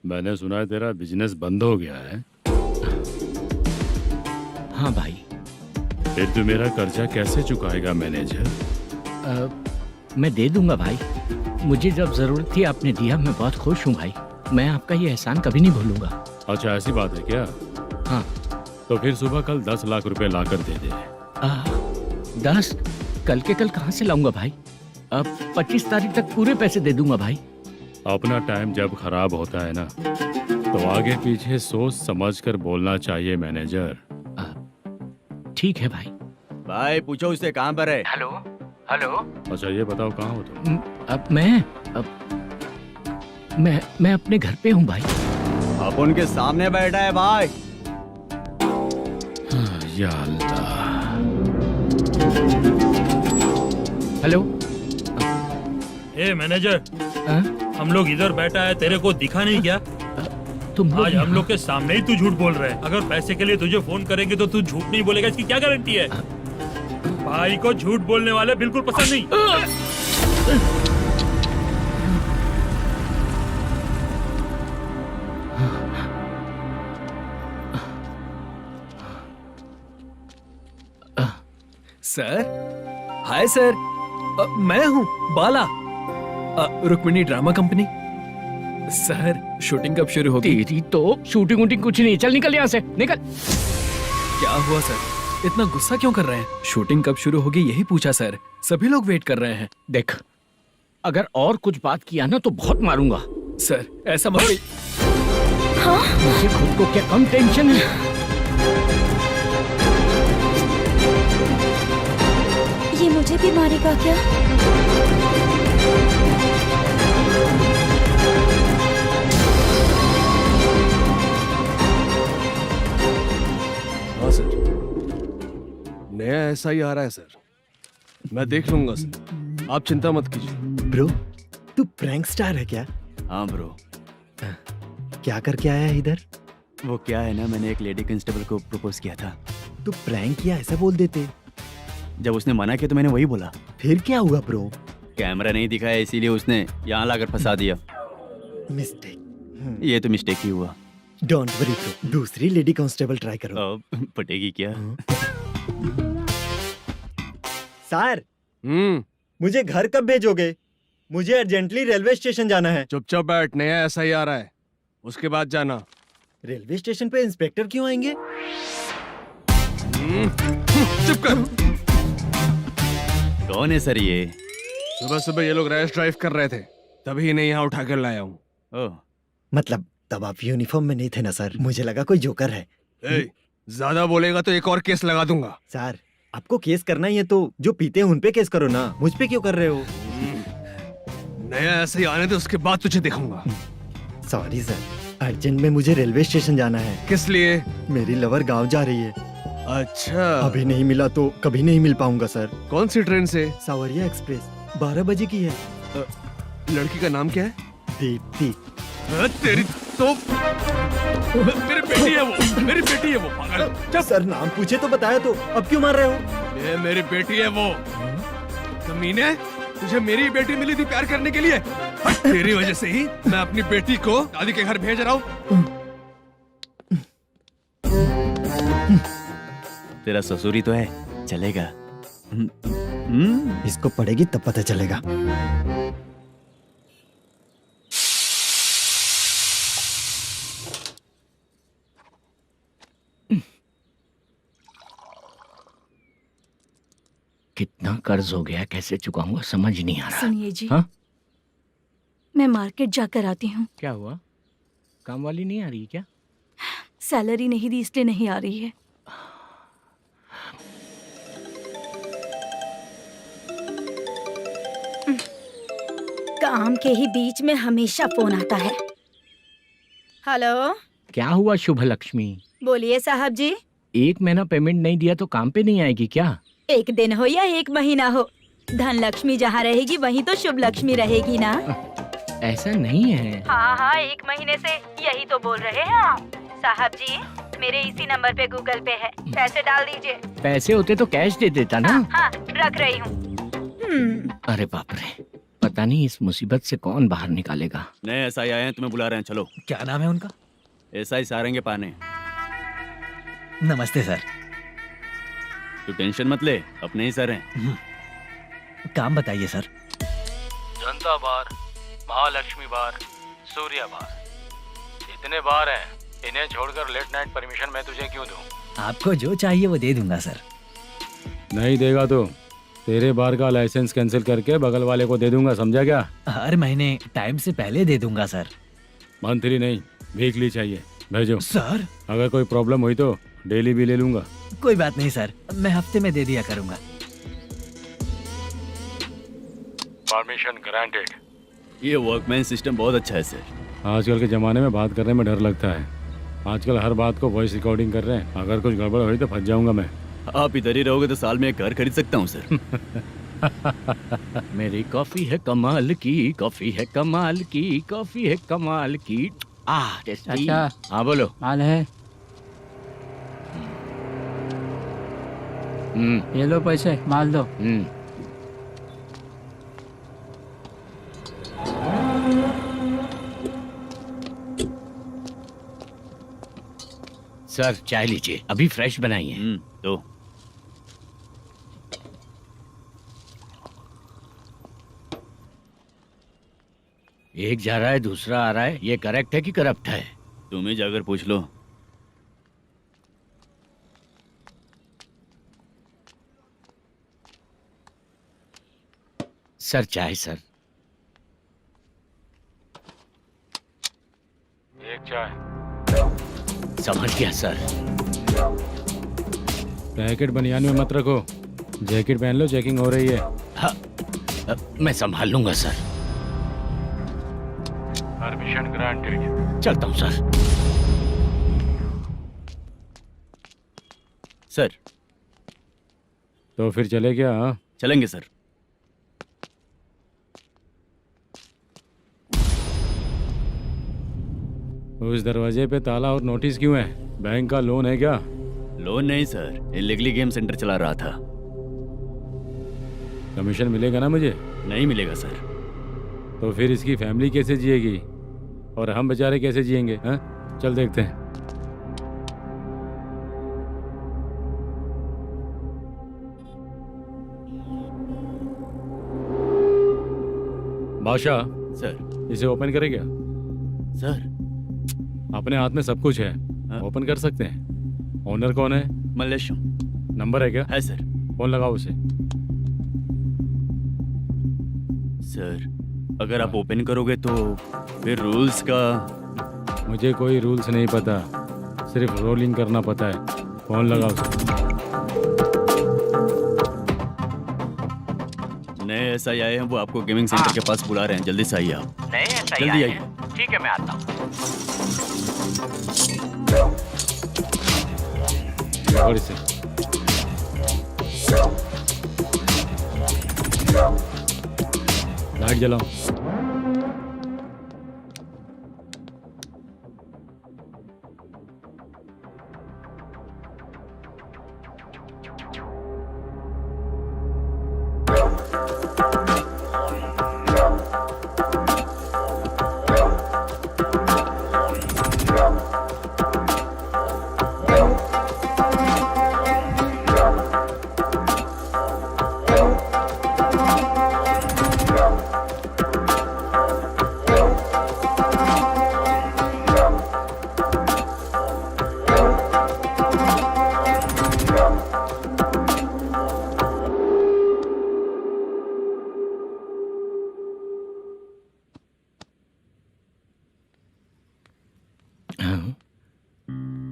मैंने सुना है तेरा बिजनेस बंद हो गया है। हाँ भाई। फिर तू मेरा कर्जा कैसे चुकाएगा मैनेजर? मैं दे दूंगा भाई। मुझे जब जरूरत थी आपने दिया, मैं बहुत खुश हूँ भाई। मैं आपका ये एहसान कभी नहीं भूलूंगा। अच्छा ऐसी बात है क्या? हाँ। तो फिर सुबह कल 10 लाख रुपए लाकर दे दे। 10? कल के कल कहाँ से लाऊंगा भाई? अब 25 तारीख तक पूरे पैसे दे दूंगा भाई। अपना टाइम जब खराब होता है ना, तो आगे पीछे सोच समझ कर बोलना चाहिए मैनेजर। ठीक है भाई। भाई पूछो उससे कहाँ पर है। Hello hello. अच्छा ये बताओ कहाँ हो तुम? अब मैं अपने घर पे हूँ भाई। अब उनके सामने बैठा है भाई। या अल्लाह। हेलो। ए मैनेजर, हम लोग इधर बैठा है, तेरे को दिखा नहीं क्या? तुम आज हम लोग के सामने ही तू झूठ बोल रहा है। अगर पैसे के लिए तुझे फोन करेंगे तो तू झूठ नहीं बोलेगा, इसकी क्या गारंटी है? भाई को झूठ बोलने वाले बिल्कुल पसंद नहीं। सर, हाय सर, मैं हूँ Bala, Rukmini drama company. Sir, shooting कब शुरू होगी? तेरी तो शूटिंग वूटिंग कुछ नहीं, चल निकल यहाँ से, निकल। क्या हुआ सर, इतना गुस्सा क्यों कर रहे हैं? शूटिंग कब शुरू होगी यही पूछा सर, सभी लोग वेट कर रहे हैं। देख, अगर और कुछ बात किया ना तो बहुत मारूंगा। सर ऐसा मत। मुझे खुद को क्या कम टेंशन है। ये मुझे भी मारेगा क्या? हाँ सर, नया ऐसा ही आ रहा है सर, मैं देख लूंगा सर, आप चिंता मत कीजिए। ब्रो, तू प्रैंक स्टार है क्या? हाँ ब्रो। क्या करके आया है इधर? वो क्या है ना, मैंने एक लेडी कांस्टेबल को प्रपोज किया था। तू प्रैंक किया ऐसा बोल देते। जब उसने मना किया तो मैंने वही बोला। फिर क्या हुआ ब्रो? कैमरा नहीं दिखाया इसीलिए उसने यहाँ लाकर फंसा दिया। मिस्टेक। ये तो मिस्टेक ही हुआ। डोंट वरी ब्रो, दूसरी लेडी कांस्टेबल ट्राई करो। पटेगी क्या? सर, मुझे घर कब भेजोगे? मुझे अर्जेंटली रेलवे स्टेशन जाना है। चुपचाप बैठ, नया ऐसा ही आ रहा है, उसके बाद जाना। रेलवे स्टेशन पे इंस्पेक्टर क्यों आएंगे? चुप कर। कौन है सर ये? सुबह सुबह ये लोग रैश ड्राइव कर रहे थे, तभी इन्हें यहाँ उठा कर लाया हूँ। मतलब तब आप यूनिफॉर्म में नहीं थे ना सर, मुझे लगा कोई जोकर है। ज्यादा बोलेगा तो एक और केस लगा दूंगा। सर, आपको केस करना ही है तो जो पीते हैं उन पे केस करो ना, मुझ पे क्यों कर रहे हो? नया ऐसे ही आने दे, उसके बाद तुझे दिखाऊंगा। सॉरी सर, अर्जेंट में मुझे रेलवे स्टेशन जाना है। किस लिए? मेरी लवर गांव जा रही है। अच्छा, अभी नहीं मिला तो कभी नहीं मिल पाऊंगा सर। कौन सी ट्रेन से? सावरिया एक्सप्रेस, 12 बजे की है। लड़की का नाम क्या है? दीप्ति। तेरी तो मेरी बेटी है वो, मेरी बेटी है वो, पागल। सर नाम पूछे तो बताया तो, अब क्यों मार रहे हो? ये मेरी बेटी है वो। कमीने, तुझे मेरी बेटी मिली थी प्यार करने के लिए, तेरी वजह से ही मैं अपनी बेटी को दादी के घर भेज रहा हूँ। तेरा ससुरी तो है, चलेगा। इसको पड़ेगी तब पता चलेगा। कितना कर्ज हो गया, कैसे चुकाऊंगा समझ नहीं आ रहा। सुनिए जी, हाँ? मैं मार्केट जाकर आती हूँ। क्या हुआ, काम वाली नहीं आ रही क्या? सैलरी नहीं दी इसलिए नहीं आ रही है। काम के ही बीच में हमेशा फोन आता है। हेलो, क्या हुआ शुभ लक्ष्मी? बोलिए साहब जी। एक महीना पेमेंट नहीं दिया तो काम पे नहीं आएगी क्या? एक दिन हो या एक महीना हो, धन लक्ष्मी जहाँ रहेगी वहीं तो शुभ लक्ष्मी रहेगी ना। ऐसा नहीं है। हाँ हाँ, एक महीने से यही तो बोल रहे हैं आप। साहब जी, मेरे इसी नंबर पे गूगल पे है, पैसे डाल दीजिए। पैसे होते तो कैश दे देता ना। हाँ, रख रही हूँ। अरे बाप रे, पता नहीं इस मुसीबत से कौन बाहर निकालेगा। नए एसआई आए हैं, तुम्हें बुला रहे हैं, चलो। क्या नाम है उनका? एसआई सारंगे पाने। नमस्ते सर। तू टेंशन मत ले, अपने ही सर हैं। काम बताइए सर। जनता बार, महालक्ष्मी बार, सूर्या बार, इतने बार हैं, इन्हें छोड़कर लेट नाइट परमिशन मैं तुझे क्यों दूं? आपको जो चाहिए वो दे दूंगा सर। नहीं देगा तो तेरे बार का लाइसेंस कैंसिल करके बगल वाले को दे दूंगा, समझा क्या? हर महीने टाइम से पहले दे दूंगा सर। मंथली नहीं, वीकली चाहिए, भेजो। सर, अगर कोई प्रॉब्लम हुई तो डेली भी ले लूंगा। कोई बात नहीं सर, मैं हफ्ते में दे दिया करूंगा। Permission granted. ये वर्कमैन सिस्टम बहुत अच्छा है सर। आजकल के ज़माने में बात करने में डर लगता है। आजकल हर बात को वॉइस रिकॉर्डिंग कर रहे हैं। अगर कुछ गड़बड़ हुई तो फंस जाऊंगा मैं। आप इधर ही रहोगे तो साल में एक घर खरीद सकता हूँ सर। मेरी कॉफी है कमाल की, कॉफी है कमाल की, कॉफी है कमाल की। टेस्टी। अच्छा, हाँ बोलो। माल है। ये लो पैसे, माल दो। सर चाय लीजिए, अभी फ्रेश बनाई है। तो एक जा रहा है, दूसरा आ रहा है। ये करेक्ट है कि करप्ट है? तुम ही जाकर पूछ लो। सर चाय सर। एक चाय। समझ गया सर। पैकेट बनियान में मत रखो, जैकेट पहन लो, चेकिंग हो रही है। हाँ, मैं संभाल लूंगा सर। Permission granted. चलता हूँ सर। सर। तो फिर चले क्या? हाँ चलेंगे सर। उस दरवाजे पे ताला और नोटिस क्यों है? बैंक का लोन है क्या? लोन नहीं सर, इलीगली गेम सेंटर चला रहा था। कमीशन मिलेगा ना मुझे? नहीं मिलेगा सर। तो फिर इसकी फैमिली कैसे जिएगी और हम बेचारे कैसे जिएंगे? हाँ चल देखते हैं। बादशाह सर। इसे ओपन करे क्या? सर अपने हाथ में सब कुछ है, ओपन कर सकते हैं। ओनर कौन है? मल्लेशम। नंबर है क्या? है सर। फोन लगाओ उसे। सर अगर आप ओपन करोगे तो फिर रूल्स का। मुझे कोई रूल्स नहीं पता, सिर्फ रोलिंग करना पता है। फोन लगाओ उसे। नए SI आए हैं, वो आपको गेमिंग सेंटर के पास बुला रहे हैं। जल्दी से आइए आप। नए SI जल्दी आइए। ठीक है मैं आता हूँ। और इसे लाइट जलाओ।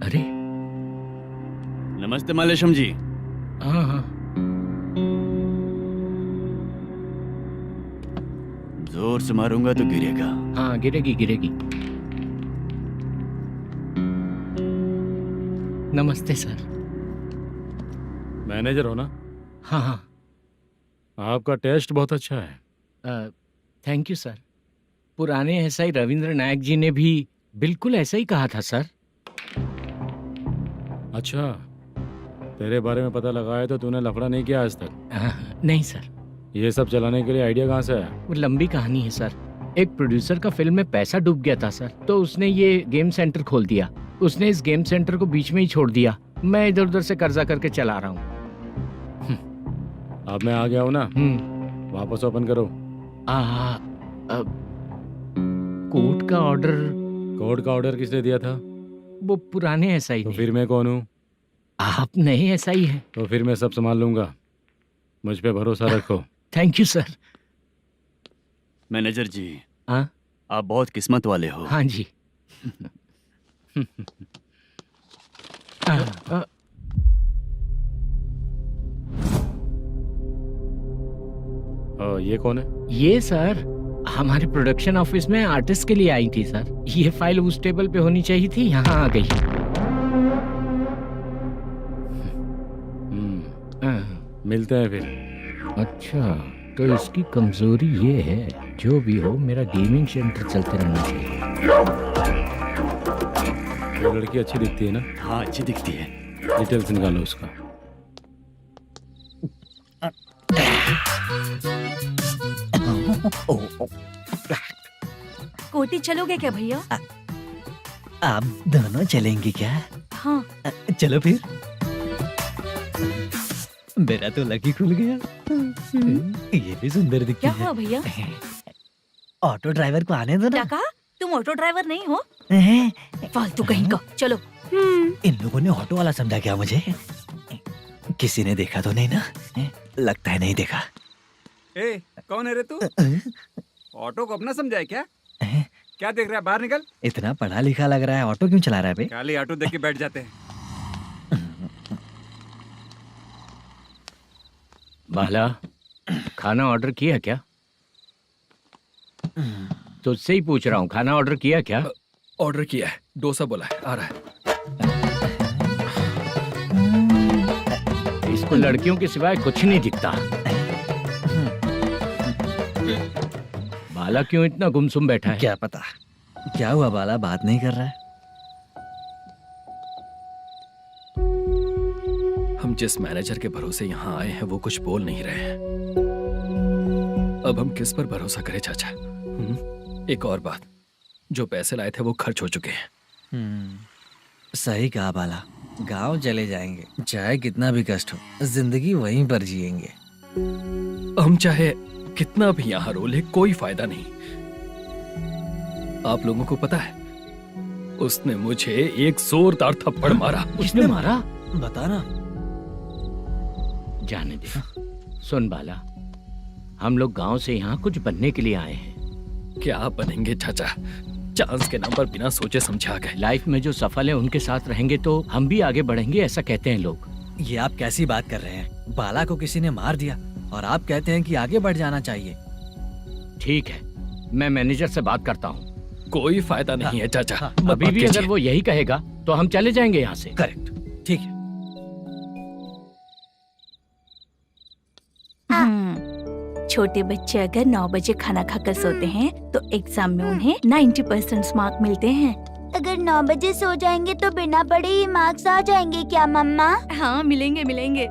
अरे नमस्ते मल्लेशम जी। हाँ हाँ जोर से मारूंगा तो गिरेगा। हाँ गिरेगी गिरेगी। नमस्ते सर। मैनेजर हो ना? हाँ हाँ। आपका टेस्ट बहुत अच्छा है। Thank you sir. पुराने SI रविंद्र नायक जी ने भी बिल्कुल ऐसा ही कहा था सर। अच्छा, तेरे बारे में पता लगा है तो तूने लफड़ा नहीं किया आज तक? नहीं सर। ये सब चलाने के लिए आइडिया कहाँ से आया? वो लंबी कहानी है सर। एक प्रोड्यूसर का फिल्म में पैसा डूब गया था सर, तो उसने ये गेम सेंटर खोल दिया। उसने इस गेम सेंटर को बीच में ही छोड़ दिया। मैं इधर उधर से कर्जा करके चला रहा हूँ। अब मैं आ गया हूँ ना, वापस ओपन करो। कोर्ट का ऑर्डर। कोर्ट का ऑर्डर किसने दिया था? वो पुराने SI तो ने। फिर मैं कौन हूँ? आप नए SI हैं। तो फिर मैं सब संभाल लूंगा, मुझ पे भरोसा रखो। Thank you sir. मैनेजर जी। हाँ आप बहुत किस्मत वाले हो। हाँ जी। ये कौन है? ये सर हमारे प्रोडक्शन ऑफिस में आर्टिस्ट के लिए आई थी सर। ये फाइल उस टेबल पे होनी चाहिए थी, यहाँ आ गई। मिलते हैं फिर। अच्छा, तो इसकी कमजोरी ये है, जो भी हो मेरा गेमिंग सेंटर चलते रहना चाहिए। वो लड़की अच्छी दिखती है ना? हाँ अच्छी दिखती है। डिटेल्स निकालो उसका। कोटी चलोगे क्या भैया? आप दोनों चलेंगे क्या? हाँ। चलो फिर। मेरा तो लकी खुल गया। ये भी सुंदर दिखती क्या है। हुआ भैया? ऑटो ड्राइवर को आने दो क्या ना। कहा? तुम ऑटो ड्राइवर नहीं हो? हैं? फालतू कहीं का। चलो। इन लोगों ने ऑटो वाला समझा क्या मुझे? किसी ने देखा तो नहीं ना? लगता है नहीं देखा। ए, कौन है रे तू? ऑटो को अपना समझा है क्या? क्या देख रहा है? बाहर निकल। इतना पढ़ा लिखा लग रहा है, ऑटो क्यों चला रहा है बे? खाली ऑटो देख के बैठ जाते हैं। बाला, खाना ऑर्डर किया क्या? तुझसे ही पूछ रहा हूँ, खाना ऑर्डर किया क्या? ऑर्डर किया है, डोसा बोला है, आ रहा है। इसको लड़कियों के सिवाय कुछ नहीं दिखता। बाला क्यों इतना गुमसुम बैठा है? क्या पता क्या हुआ, बाला बात नहीं कर रहा है। हम जिस मैनेजर के भरोसे यहाँ आए हैं वो कुछ बोल नहीं रहे हैं। अब हम किस पर भरोसा करें चाचा? एक और बात, जो पैसे लाए थे वो खर्च हो चुके हैं। सही कहा बाला, गांव चले जाएंगे, चाहे कितना भी कष्ट हो, जिंदगी वहीं पर जिएंगे। हम चाहे कितना भी यहाँ रो ले, कोई फायदा नहीं। आप लोगों को पता है, उसने मुझे एक जोरदार थप्पड़ मारा। उसने मारा? बता ना। जाने दे। सुन बाला, हम लोग गांव से यहाँ कुछ बनने के लिए आए हैं। क्या बनेंगे चाचा? चांस के नाम पर बिना सोचे समझे आ गए। लाइफ में जो सफल है उनके साथ रहेंगे तो हम भी आगे बढ़ेंगे, ऐसा कहते हैं लोग। ये आप कैसी बात कर रहे हैं? बाला को किसी ने मार दिया और आप कहते हैं कि आगे बढ़ जाना चाहिए। ठीक है, मैं मैनेजर से बात करता हूँ। कोई फायदा नहीं है चाचा। अभी भी अगर वो यही कहेगा तो हम चले जाएंगे यहाँ से। करेक्ट, ठीक है। छोटे बच्चे अगर 9 बजे खाना खाकर सोते हैं तो एग्जाम में उन्हें 90% मार्क मिलते हैं। अगर 9 बजे सो जाएंगे तो बिना पढ़े ही मार्क्स आ जाएंगे क्या मम्मा? हाँ, मिलेंगे मिलेंगे।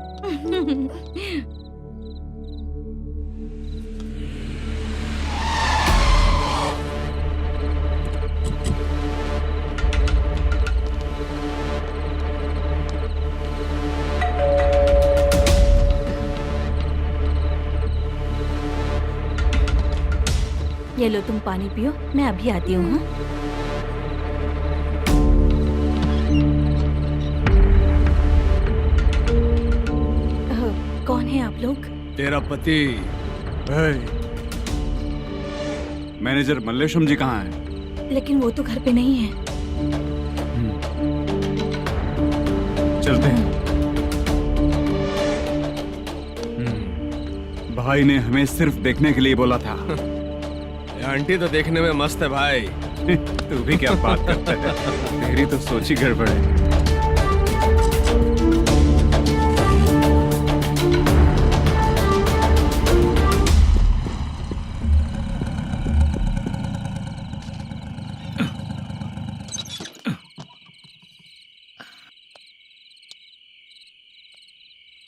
ये लो, तुम पानी पियो, मैं अभी आती हूँ। हाँ? कौन है आप लोग? तेरा पति। मैनेजर मल्लेशम जी कहाँ हैं? लेकिन वो तो घर पे नहीं है। चलते हैं। भाई ने हमें सिर्फ देखने के लिए बोला था। आंटी तो देखने में मस्त है भाई। तू भी क्या बात करता है? तेरी तो सोच ही गड़बड़ है।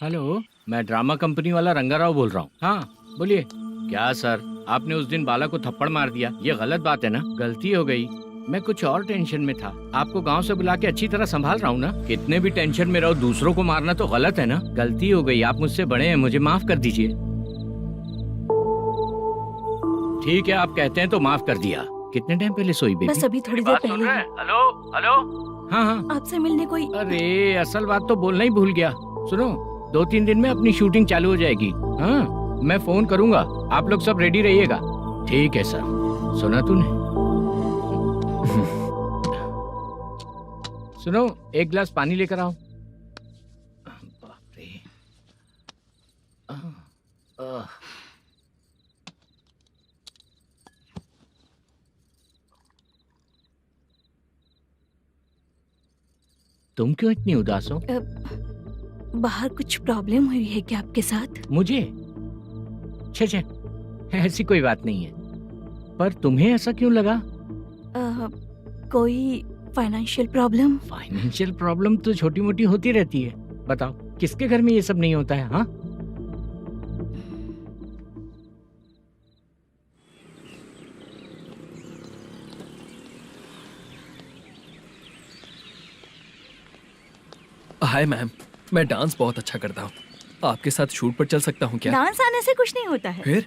हेलो, मैं ड्रामा कंपनी वाला रंगाराव बोल रहा हूँ। हाँ बोलिए। क्या सर, आपने उस दिन बाला को थप्पड़ मार दिया, ये गलत बात है ना? गलती हो गई, मैं कुछ और टेंशन में था। आपको गांव से बुला के अच्छी तरह संभाल रहा हूँ ना। कितने भी टेंशन में रहो, दूसरों को मारना तो गलत है ना। गलती हो गई, आप मुझसे बड़े हैं, मुझे माफ कर दीजिए। ठीक है, आप कहते हैं तो माफ कर दिया। कितने टाइम पहले सोई बेबी? बस अभी थोड़ी देर पहले। Hello hello. हाँ हाँ, आपसे मिलने कोई। अरे असल बात तो बोलना ही भूल गया। सुनो, 2-3 दिन में अपनी शूटिंग चालू हो जाएगी। हाँ, मैं फोन करूंगा, आप लोग सब रेडी रहिएगा। ठीक है सर। सुना तूने? सुनो, एक गिलास पानी लेकर आओ। बाप रे। तुम क्यों इतनी उदास हो? बाहर कुछ प्रॉब्लम हुई है क्या आपके साथ? मुझे? छे, ऐसी कोई बात नहीं है। पर तुम्हें ऐसा क्यों लगा? कोई फाइनेंशियल प्रॉब्लम? फाइनेंशियल प्रॉब्लम तो छोटी मोटी होती रहती है। बताओ, किसके घर में ये सब नहीं होता है? हाँ, हाय मैम, मैं डांस बहुत अच्छा करता हूँ। आपके साथ शूट पर चल सकता हूँ क्या? डांस आने से कुछ नहीं होता है। फिर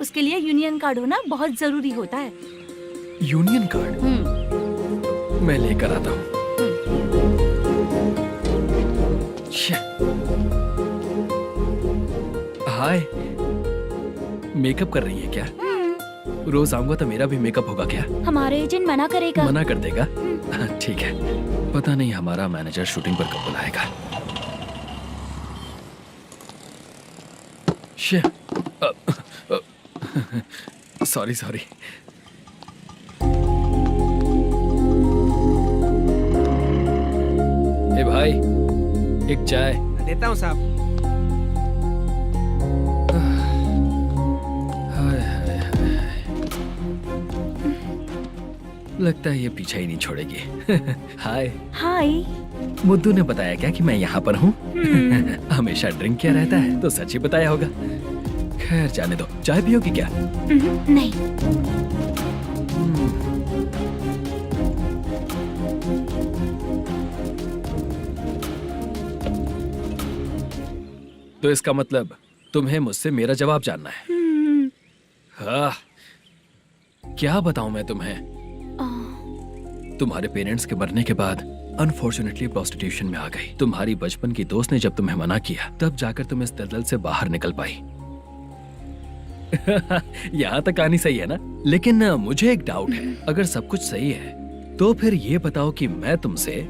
उसके लिए यूनियन कार्ड होना बहुत जरूरी होता है। यूनियन कार्ड मैं लेकर आता हूँ। हाय, मेकअप कर रही है क्या? रोज आऊंगा तो मेरा भी मेकअप होगा क्या? हमारे एजेंट मना करेगा। मना कर देगा? ठीक है, पता नहीं हमारा मैनेजर शूटिंग पर कब बुलाएगा। Sorry sorry. ए भाई, एक चाय। देता हूँ साहब। लगता है ये पीछा ही नहीं छोड़ेगी। हाय। हाय। मुद्दू ने बताया क्या कि मैं यहाँ पर हूँ? हमेशा ड्रिंक किया रहता है तो सच ही बताया होगा। खैर जाने दो, चाय पियोगी क्या? नहीं। तो इसका मतलब तुम्हें मुझसे मेरा जवाब जानना है? हाँ, क्या बताऊं मैं तुम्हें? तुम्हारे पेरेंट्स के मरने के बाद अनफॉर्चुनेटली प्रोस्टिट्यूशन में आ गई। तुम्हारी बचपन की दोस्त ने जब तुम्हें मना किया, तब जाकर तुम इस दलदल से बाहर निकल पाई। यहाँ तक कहानी सही है ना? लेकिन मुझे एक डाउट है। अगर सब कुछ सही है तो फिर ये बताओ कि मैं तुमसे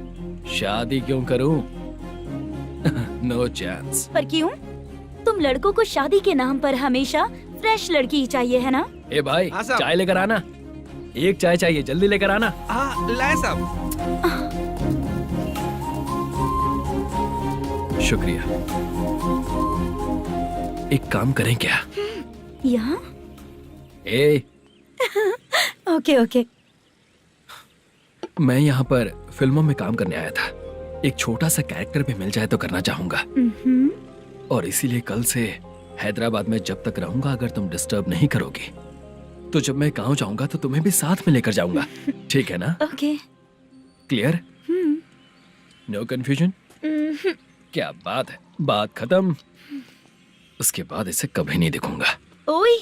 शादी क्यों करूं? No chance. पर क्यों? तुम लड़कों को शादी के नाम पर हमेशा फ्रेश लड़की ही चाहिए, है ना? ए भाई, हाँ साहब। चाय लेकर आना। एक चाय चाहिए, जल्दी लेकर आना। हाँ लाए साहब। शुक्रिया। एक काम करें क्या? यहाँ? ए, ओके ओके। मैं यहाँ पर फिल्मों में काम करने आया था। एक छोटा सा कैरेक्टर भी मिल जाए तो करना चाहूंगा। और इसीलिए कल से हैदराबाद में जब तक रहूंगा, अगर तुम डिस्टर्ब नहीं करोगी तो जब मैं गांव जाऊंगा तो तुम्हें भी साथ में लेकर जाऊंगा। ठीक है ना? ओके। क्लियर? No confusion? क्या बात है, बात खत्म। उसके बाद इसे कभी नहीं दिखूंगा। ओए,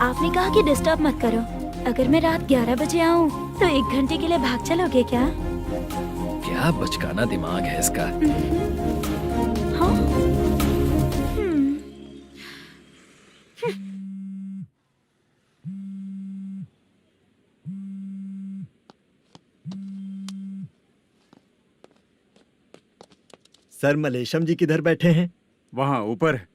आपने कहा कि डिस्टर्ब मत करो। अगर मैं रात 11 बजे आऊँ तो 1 घंटे के लिए भाग चलोगे क्या? क्या बचकाना दिमाग है इसका। हाँ? सर, मलेशम जी किधर बैठे हैं? वहाँ ऊपर है।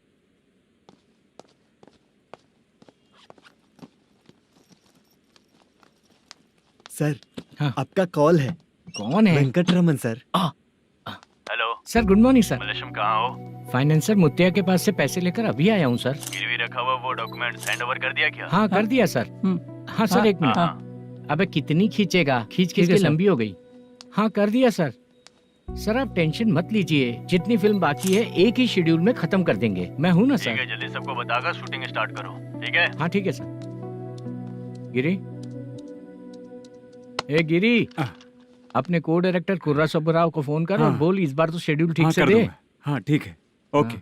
सर, हाँ। आपका कॉल है। कौन है? Venkataraman sir. Hello sir good morning sir. Malesham, कहाँ हो? फाइनेंसर मुत्तिया के पास से पैसे लेकर अभी आया हूँ सर। गिरवी रखा हुआ वो डॉक्यूमेंट हैंड ओवर कर दिया क्या? हाँ कर दिया सर। हाँ सर, एक मिनट। अबे कितनी खींचेगा, खींच खींच के लंबी हो गई। हाँ कर दिया सर। सर आप टेंशन मत लीजिए, जितनी फिल्म बाकी है एक ही शेड्यूल में खत्म कर देंगे। मैं हूँ ना ठीक सर। है, जल्दी सबको बताकर शूटिंग स्टार्ट करो। ठीक है? हाँ ठीक है सर। गिरी, ए गिरी, अपने को डायरेक्टर कुर्रा सुब्बराव को फोन कर और बोल इस बार तो शेड्यूल ठीक से कर दे। दूंगा। हाँ ठीक है, ओके।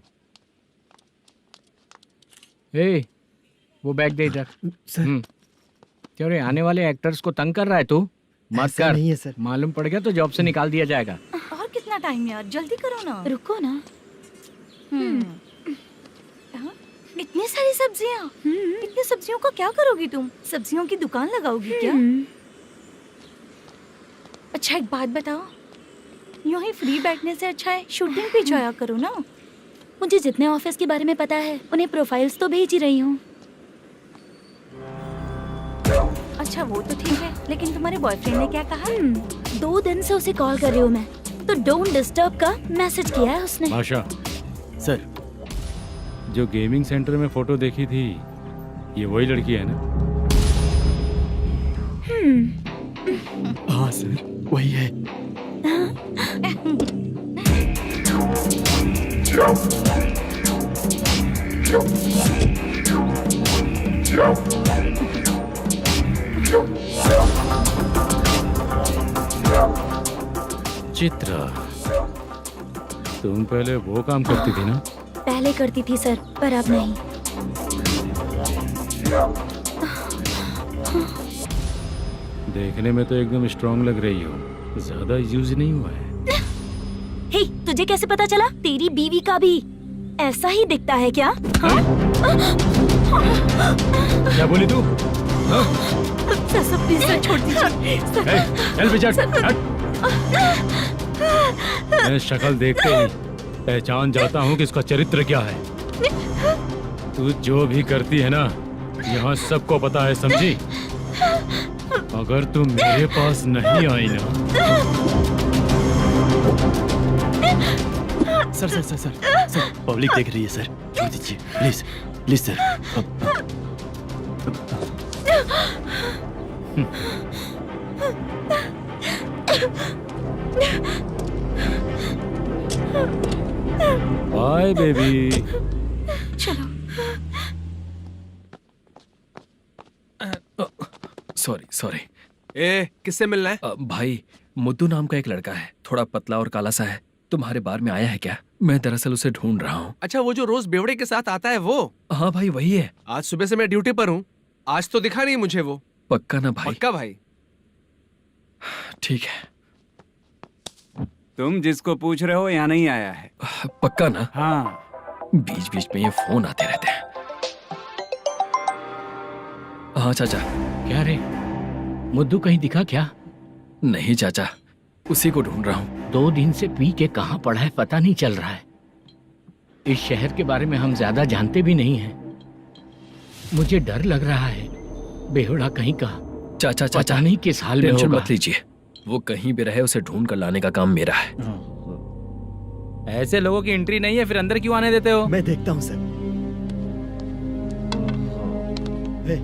ए, वो बैग दे इधर। सर, क्यों रे, आने वाले एक्टर्स को तंग कर रहा है तू? मत ऐसा कर। नहीं है सर। मालूम पड़ गया तो जॉब से निकाल दिया जाएगा। और कितना टाइम यार, जल्दी करो ना। रुको ना। हाँ? इतनी सारी सब्जियाँ। इतनी सब्जियों का क्या करोगी तुम? सब्जियों की दुकान लगाओगी क्या? अच्छा एक बात बताओ, यूं ही फ्री बैठने से अच्छा है शूटिंग पे जाया करो ना। मुझे जितने ऑफिस के बारे में पता है उन्हें प्रोफाइल्स तो भेज ही रही हूँ। अच्छा वो तो ठीक है, लेकिन तुम्हारे बॉयफ्रेंड ने क्या कहा? 2 दिन से उसे कॉल कर रही हूँ मैं, तो डोंट डिस्टर्ब का मैसेज किया है उसने। आशा, सर, जो गेमिंग सेंटर में फोटो देखी थी, ये वही लड़की है ना? हाँ सर, वही है। चित्रा, तुम पहले वो काम करती थी ना? पहले करती थी सर, पर अब नहीं। देखने में तो एकदम स्ट्रांग लग रही हो, ज्यादा यूज नहीं हुआ है। हे, तुझे कैसे पता चला? तेरी बीवी का भी ऐसा ही दिखता है क्या? हाँ? क्या बोली तू? सर प्लीज सर, छोड़ दीजिए सर। चल बेटा, मैं शक्ल देखते ही पहचान जाता हूँ कि इसका चरित्र क्या है। तू जो भी करती है ना, यहाँ सबको पता है, समझी? अगर तू मेरे पास नहीं आई ना। सर, पब्लिक देख रही है सर, छोड़ दीजिए please please sir. Bye baby. चलो। सॉरी। ए, किससे मिलना है? भाई, मुद्दू नाम का एक लड़का है, थोड़ा पतला और काला सा है। तुम्हारे बार में आया है क्या? मैं दरअसल उसे ढूंढ रहा हूँ। अच्छा, वो जो रोज बेवड़े के साथ आता है वो? हाँ भाई, वही है। आज सुबह से मैं ड्यूटी पर हूँ, आज तो दिखा नहीं मुझे वो। पक्का ना भाई? पक्का भाई। ठीक है। तुम जिसको पूछ रहे हो यहाँ नहीं आया है। पक्का ना? हाँ। बीच बीच में ये फोन आते रहते हैं। हाँ चाचा। क्या रे, मुद्दू कहीं दिखा क्या? नहीं चाचा, उसी को ढूंढ रहा हूँ। 2 दिन से पी के कहाँ पड़ा है पता नहीं चल रहा है। इस शहर के बारे में हम ज्यादा जानते भी नहीं हैं। मुझे डर लग रहा है, बेहुड़ा कहीं का। चाचा पता नहीं किस हाल में टेंशन होगा। मत लीजिए, वो कहीं भी रहे उसे ढूंढ कर लाने का काम मेरा है। ऐसे लोगों की एंट्री नहीं है, फिर अंदर क्यों आने देते हो? मैं देखता हूँ सर। अरे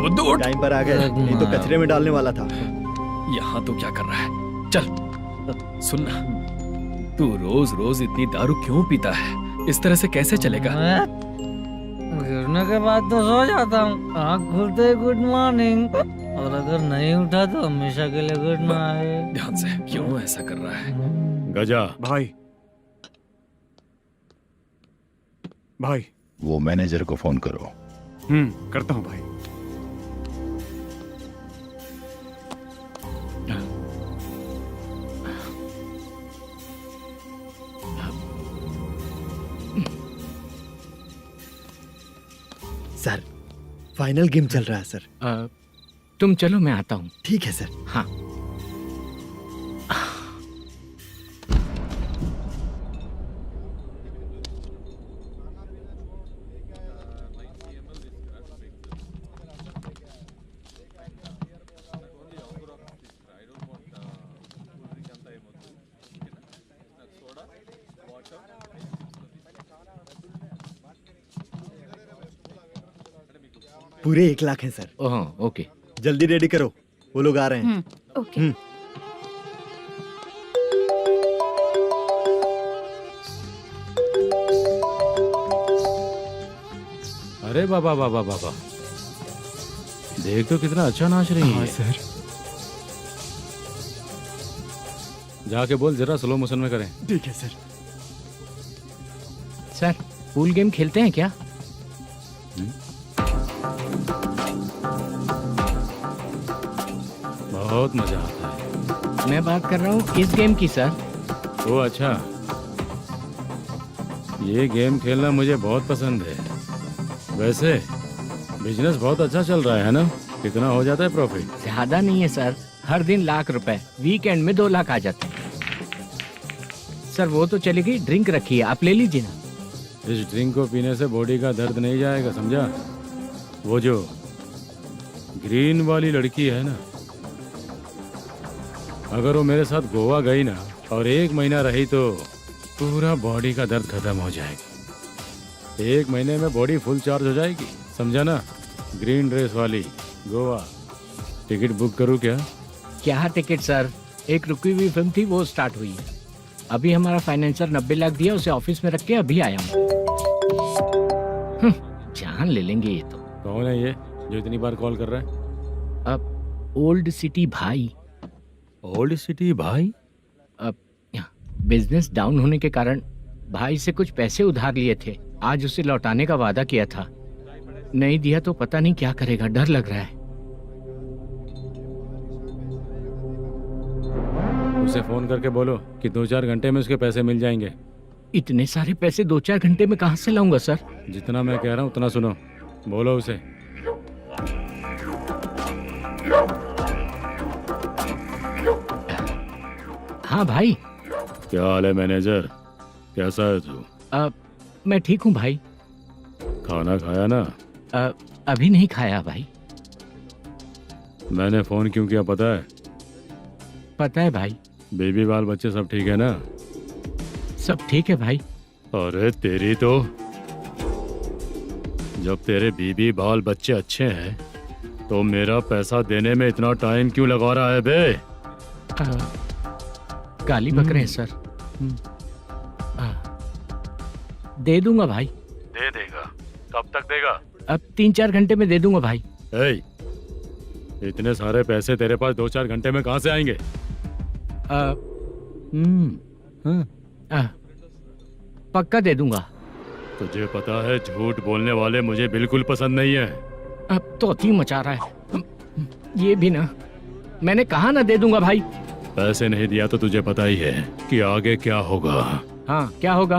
मुद्दू उठ। टाइम पर आ गए, नहीं तो कचरे में डालने वाला था। यहाँ तो क्या कर रहा है? चल सुनना, तू रोज रोज इतनी दारू क्यों पीता है? इस तरह से कैसे चलेगा? गिरने के बाद तो सो जाता हूँ, आँख खुलते ही गुड मॉर्निंग, और अगर नहीं उठा तो हमेशा के लिए गुड नाइट। ध्यान से, क्यों ऐसा कर रहा है? गजा भाई वो मैनेजर को फोन करो। करता हूँ भाई। सर, फाइनल गेम चल रहा है सर। तुम चलो, मैं आता हूँ। ठीक है सर। हाँ। पूरे 1 लाख हैं सर। ओह, ओके। जल्दी रेडी करो, वो लोग आ रहे हैं। ओके। अरे बाबा बाबा बाबा, देख तो कितना अच्छा नाच रही है। सर। जाके बोल जरा स्लो मोशन में करें। ठीक है सर। सर, पूल गेम खेलते हैं क्या? बहुत मजा आता है। मैं बात कर रहा हूँ इस गेम की सर। ओ अच्छा, ये गेम खेलना मुझे बहुत पसंद है। वैसे बिजनेस बहुत अच्छा चल रहा है ना? कितना हो जाता है प्रॉफिट? ज्यादा नहीं है सर, हर दिन लाख रुपए, वीकेंड में 2 लाख आ जाते हैं। सर वो तो चलेगी, ड्रिंक रखी है, आप ले लीजिए ना। इस ड्रिंक को पीने से बॉडी का दर्द नहीं जाएगा, समझा? वो जो ग्रीन वाली लड़की है ना, अगर वो मेरे साथ गोवा गई ना और 1 महीना रही तो पूरा बॉडी का दर्द खत्म हो जाएगा। 1 महीने में बॉडी फुल चार्ज हो जाएगी, समझा ना? ग्रीन ड्रेस वाली गोवा। टिकट बुक करूँ क्या? क्या टिकट सर, एक रुकी हुई फिल्म थी, वो स्टार्ट हुई है। अभी हमारा फाइनेंसर 90 लाख दिया, उसे ऑफिस में रख के अभी आया हूँ। जान ले लेंगे ये तो। कौन है ये जो इतनी बार कॉल कर रहा है? अब ओल्ड सिटी भाई, ओल्ड सिटी भाई? अब बिजनेस डाउन होने के कारण भाई से कुछ पैसे उधार लिए थे। आज उसे लौटाने का वादा किया था, नहीं दिया तो पता नहीं क्या करेगा, डर लग रहा है। उसे फोन करके बोलो कि 2-4 घंटे में उसके पैसे मिल जाएंगे। इतने सारे पैसे 2-4 घंटे में कहाँ से लाऊंगा सर? जितना मैं कह रहा हूँ उतना सुनो, बोलो उसे। हाँ भाई। क्या हाल है मैनेजर, कैसा है तू? मैं ठीक हूँ भाई। खाना खाया ना? अभी नहीं खाया भाई। मैंने फोन क्यों किया पता है? पता है भाई। बेबी बाल बच्चे सब ठीक है ना? सब ठीक है भाई। अरे तेरी तो, जब तेरे बीबी बाल बच्चे अच्छे हैं तो मेरा पैसा देने में इतना टाइम क्यों लगा रहा है बे? गाली बक रहे हैं सर। दे दूंगा भाई। दे देगा? कब तक देगा? अब 3-4 घंटे में दे दूंगा भाई। इतने सारे पैसे तेरे पास 2-4 घंटे में कहाँ से आएंगे? पक्का दे दूंगा। तुझे पता है झूठ बोलने वाले मुझे बिल्कुल पसंद नहीं है। अब तो थी मचा रहा है ये भी ना। मैंने कहा ना दे दूंगा भाई। पैसे नहीं दिया तो तुझे पता ही है कि आगे क्या होगा। हाँ क्या होगा?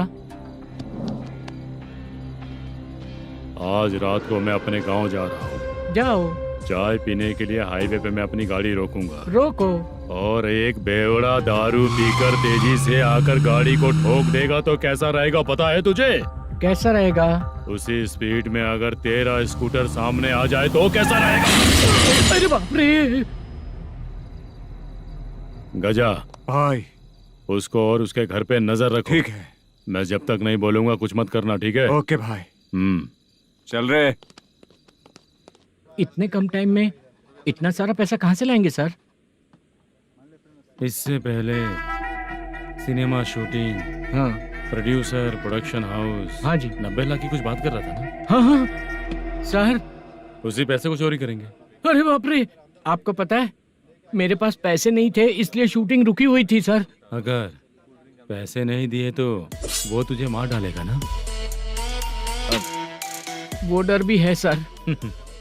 आज रात को मैं अपने गांव जा रहा हूँ। जाओ। चाय पीने के लिए हाईवे पे मैं अपनी गाड़ी रोकूंगा। रोको। और एक बेवड़ा दारू पीकर तेजी से आकर गाड़ी को ठोक देगा तो कैसा रहेगा पता है तुझे? कैसा रहेगा? उसी स्पीड में अगर तेरा स्कूटर सामने आ जाए तो कैसा रहेगा? अरे बाप रे। गजा भाई, उसको और उसके घर पे नजर रखो। ठीक है। मैं जब तक नहीं बोलूंगा कुछ मत करना, ठीक है? ओके भाई। चल रहे। इतने कम टाइम में इतना सारा पैसा कहाँ से लाएंगे सर? इससे पहले सिनेमा शूटिंग, हाँ, प्रोड्यूसर, प्रोडक्शन हाउस। हाँ जी। 90 लाख की कुछ बात कर रहा था ना? हाँ हाँ सर। उसी पैसे को चोरी करेंगे। अरे बाप रे, आपको पता है मेरे पास पैसे नहीं थे इसलिए शूटिंग रुकी हुई थी सर। अगर पैसे नहीं दिए तो वो तुझे मार डालेगा ना? वो डर भी है सर।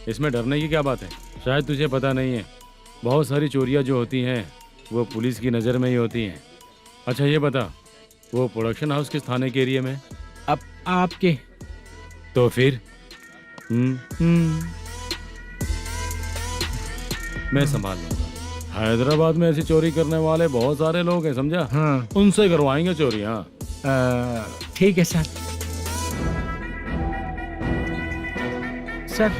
इसमें डरने की क्या बात है? शायद तुझे पता नहीं है, बहुत सारी चोरियां जो होती हैं वो पुलिस की नज़र में ही होती हैं। अच्छा ये बता, वो प्रोडक्शन हाउस किस थाने के एरिया में? अब आपके। तो फिर मैं संभाल लूंगा। हैदराबाद में ऐसी चोरी करने वाले बहुत सारे लोग हैं, समझा? हाँ। उनसे करवाएंगे चोरी। हाँ ठीक है सर। सर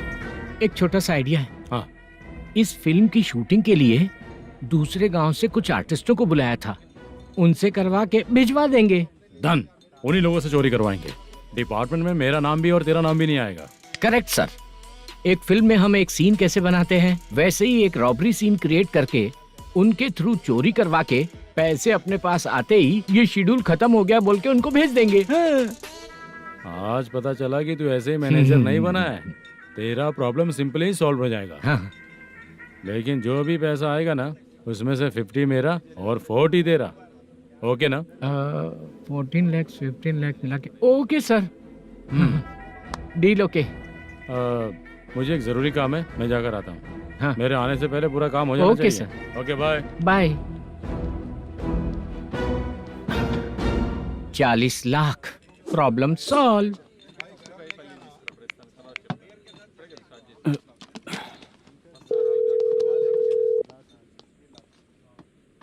एक छोटा सा आइडिया है। हाँ। इस फिल्म की शूटिंग के लिए दूसरे गांव से कुछ आर्टिस्टों को बुलाया था, उनसे करवा के भिजवा देंगे। डन, उन्हीं लोगों से चोरी करवाएंगे। डिपार्टमेंट में मेरा नाम भी और तेरा नाम भी नहीं आएगा। Correct sir. एक फिल्म में हम एक सीन कैसे बनाते हैं वैसे ही एक रॉबरी सीन क्रिएट करके उनके थ्रू चोरी करवा के पैसे अपने पास आते ही ये शेड्यूल खत्म हो गया बोल के उनको भेज देंगे। आज पता चला कि तू ऐसे ही मैनेजर नहीं बना है। तेरा प्रॉब्लम सिंपली ही सॉल्व हो जाएगा। हाँ। लेकिन जो भी पैसा आएगा ना उसमें से 50 मेरा और 40 तेरा। ओके ना? 14 लाख 15 लाख मिला के। Okay sir. Deal okay. मुझे एक जरूरी काम है, मैं जाकर आता हूँ। हाँ। मेरे आने से पहले पूरा काम हो जाना ओके चाहिए। Sir. Okay bye. Bye. 40 lakh, problem solve.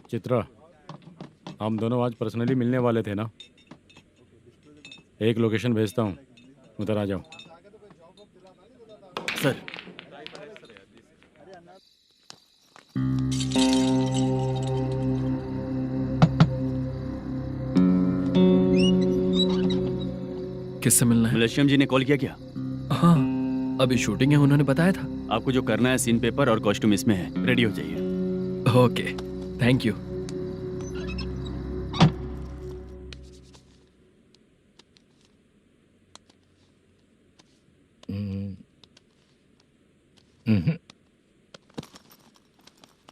Chitra, हम दोनों आज पर्सनली मिलने वाले थे ना? एक लोकेशन भेजता हूँ, उधर आ जाओ। सर किससे मिलना है? मलेशियम जी ने कॉल किया क्या? हाँ अभी शूटिंग है, उन्होंने बताया था। आपको जो करना है सीन पेपर और कॉस्ट्यूम इसमें है, रेडी हो जाइए। Okay thank you.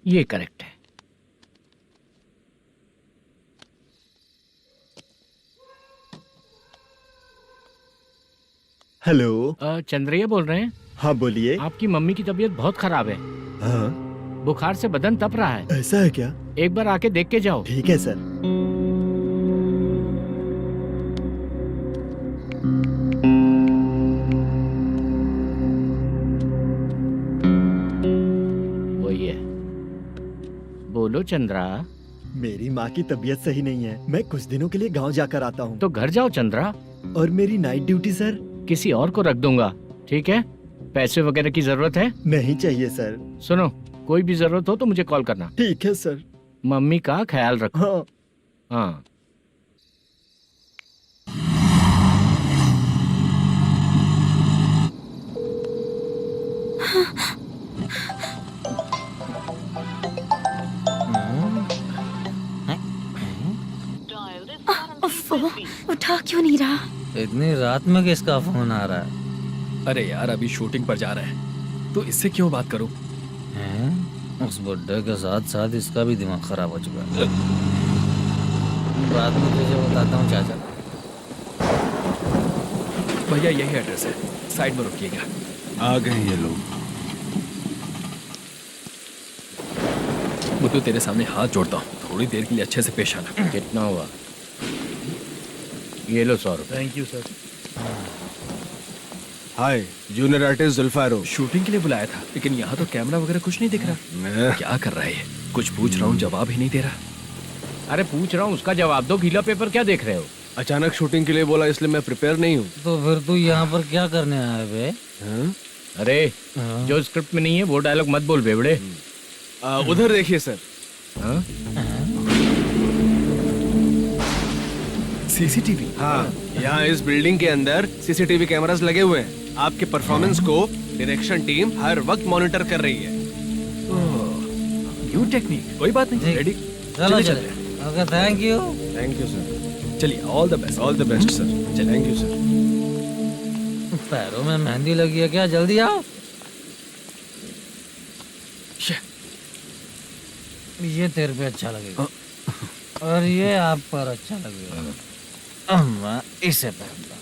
ये करेक्ट है। हेलो। चंद्रैया बोल रहे हैं? हाँ बोलिए। आपकी मम्मी की तबीयत बहुत खराब है। हाँ बुखार से बदन तप रहा है। ऐसा है क्या? एक बार आके देख के जाओ। ठीक है सर। वही है। बोलो चंद्रा। मेरी माँ की तबीयत सही नहीं है, मैं कुछ दिनों के लिए गांव जाकर आता हूँ। तो घर जाओ चंद्रा। और मेरी नाइट ड्यूटी सर? किसी और को रख दूंगा, ठीक है? पैसे वगैरह की जरूरत है? नहीं चाहिए सर। सुनो, कोई भी जरूरत हो तो मुझे कॉल करना। ठीक है सर। मम्मी का ख्याल रखो। हाँ। हाँ। उठा क्यों नहीं रहा? इतनी रात में किसका फोन आ रहा है? अरे यार अभी शूटिंग पर जा रहे हैं, तो इससे क्यों बात करूं? हैं? उस बुड्ढे के साथ साथ इसका भी दिमाग खराब हो चुका है। रात में तुझे बताता हूँ चाचा। भैया यही एड्रेस है, साइड में रुकिएगा। आ गए ये लोग। बुद्धू तेरे सामने हाथ जोड़ता हूँ, थोड़ी देर के लिए अच्छे से पेश आना। कितना हुआ? ये लो 100 रुपए। Thank you sir. Hi, junior artist जुल्फारो। शूटिंग के लिए बुलाया था, लेकिन यहाँ तो कैमरा वगैरह कुछ नहीं दिख रहा। क्या कर रहा है ये? कुछ पूछ रहा हूँ, जवाब ही नहीं दे रहा। अरे पूछ रहा हूँ, उसका जवाब दो। गीला पेपर क्या देख रहे हो? अचानक शूटिंग के लिए बोला, इसलिए मैं प्रिपेयर नहीं हूँ। तो फिर तू यहाँ पर क्या करने आया बे? अरे जो स्क्रिप्ट में नहीं है वो डायलॉग मत बोल बेवड़े। उधर देखिए सर। सीसीटीवी? हाँ, यहाँ इस बिल्डिंग के अंदर सीसीटीवी कैमरास लगे हुए हैं। आपके परफॉर्मेंस को डायरेक्शन टीम हर वक्त मॉनिटर कर रही है। न्यू टेक्निक, कोई बात नहीं। रेडी? चलो चले। Okay, thank you. Thank you sir. चलिए, all the best. All the best sir. Thank you sir. पैरों में मेहंदी लगी है क्या? जल्दी आओ। ये तेरे पे अच्छा लगेगा और ये आप पर अच्छा लगेगा। मैं इसे पहनता।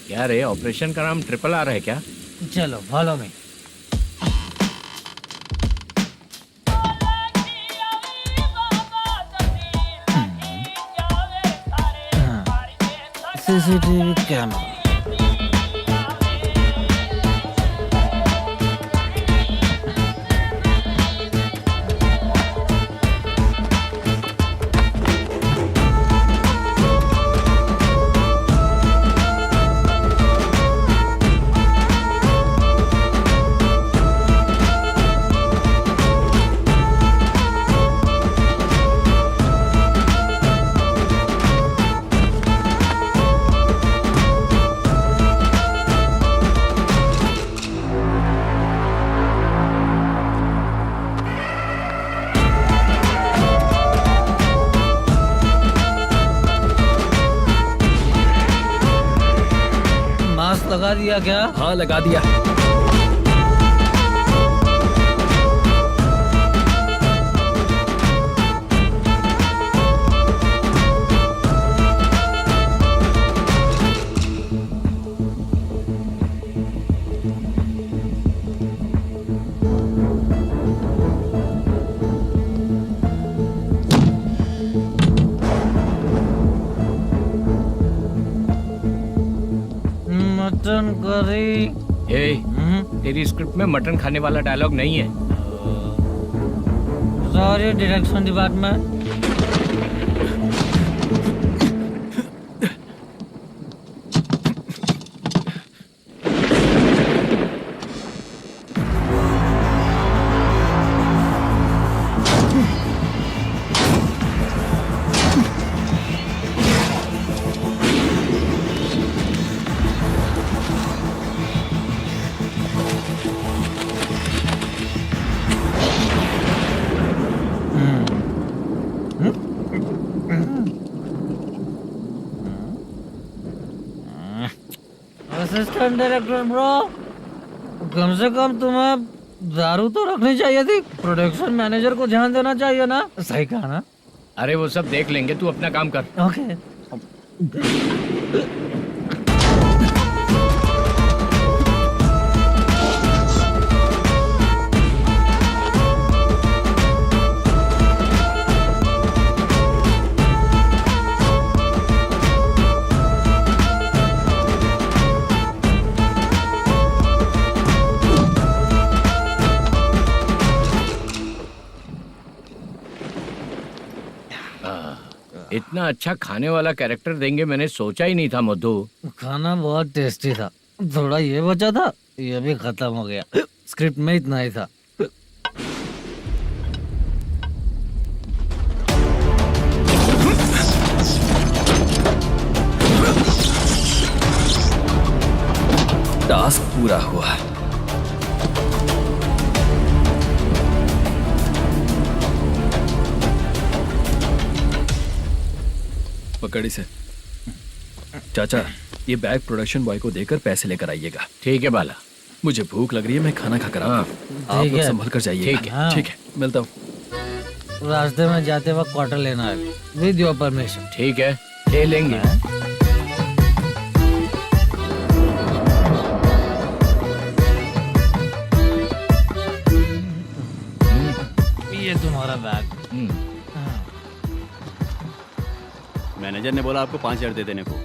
क्या रे, ऑपरेशन का नाम ट्रिपल आर है क्या? चलो फॉलो मी। CCTV camera. लगा दिया क्या? हाँ लगा दिया। Mutton curry. तेरी स्क्रिप्ट में मटन खाने वाला डायलॉग नहीं है। Sorry direction department. Assistant director bro, कम से कम तुम्हें दारू तो रखनी चाहिए थी। प्रोडक्शन मैनेजर को ध्यान देना चाहिए ना। सही कहा ना? अरे वो सब देख लेंगे, तू अपना काम कर। ओके। इतना अच्छा खाने वाला कैरेक्टर देंगे मैंने सोचा ही नहीं था मधु। खाना बहुत टेस्टी था। थोड़ा ये बचा था, ये भी खत्म हो गया। स्क्रिप्ट में इतना ही था। टास्क पूरा हुआ। पकड़ी से चाचा, ये बैग प्रोडक्शन बॉय को देकर पैसे लेकर आइएगा। ठीक है बाला। मुझे भूख लग रही है, मैं खाना खाकर आता हूँ। आप ठीक लोग है। संभल कर जाइए। ठीक है। ठीक है, मिलता हूँ। रास्ते में जाते वक्त क्वार्टर लेना है, विद योर परमिशन। ठीक है, ले लेंगे। ये तुम्हारा बैग। मैनेजर ने बोला आपको 5,000 दे देने को।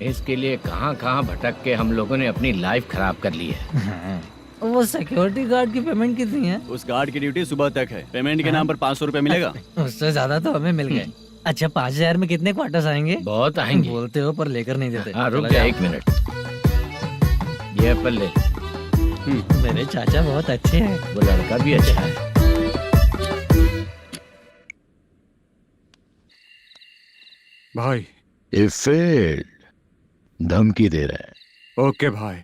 इसके लिए कहाँ कहाँ भटक के हम लोगों ने अपनी लाइफ खराब कर ली है। वो सिक्योरिटी गार्ड की पेमेंट कितनी है? उस गार्ड की ड्यूटी सुबह तक है। पेमेंट के नाम पर 500 रुपए मिलेगा। उससे ज्यादा तो हमें मिल गए। अच्छा, 5,000 में कितने क्वार्टर्स आएंगे? बहुत आएंगे। बोलते हो पर लेकर नहीं देते। हाँ रुक जा 1 मिनट। ये एप्पल ले। मेरे चाचा बहुत अच्छे हैं। वो लड़का भी अच्छा है। भाई ये फेल्ड धमकी दे रहा है। ओके भाई।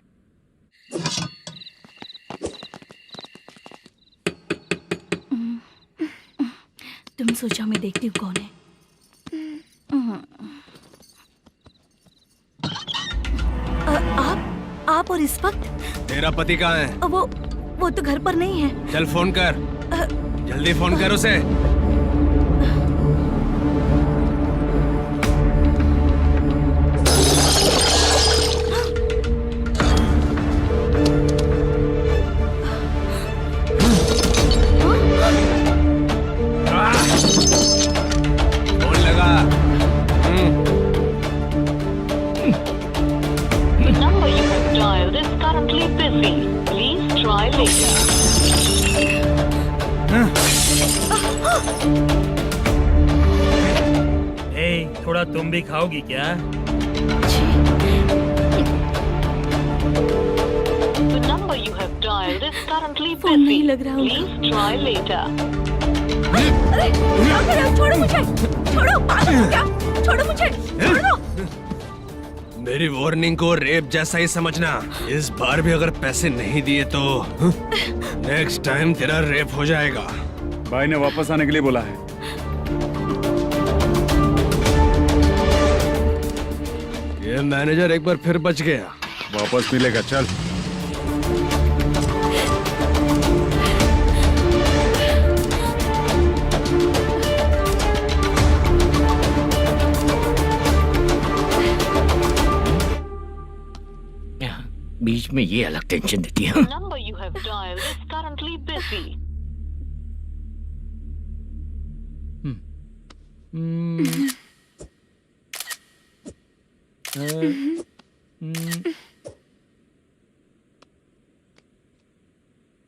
तुम सोचा मैं देखती हूँ कौन है। आप और इस वक्त तेरा पति कहाँ है? वो तो घर पर नहीं है। चल फोन कर, जल्दी फोन कर उसे। फोन लगा। number you have dialed is currently busy. Please try later. थोड़ा तुम भी खाओगी क्या? The number you have dialed is currently phone नहीं busy. लग रहा होगा। Please try later. अरे क्या कर रहे हो? छोड़ो मुझे, छोड़ो, पागल हो क्या? छोड़ो मुझे, छोड़ो। मेरी वार्निंग को रेप जैसा ही समझना। इस बार भी अगर पैसे नहीं दिए तो नेक्स्ट टाइम तेरा रेप हो जाएगा। भाई ने वापस आने के लिए बोला है। ये मैनेजर एक बार फिर बच गया। वापस मिलेगा, चल। बीच में ये अलग टेंशन देती है। The number you have dialed is currently busy.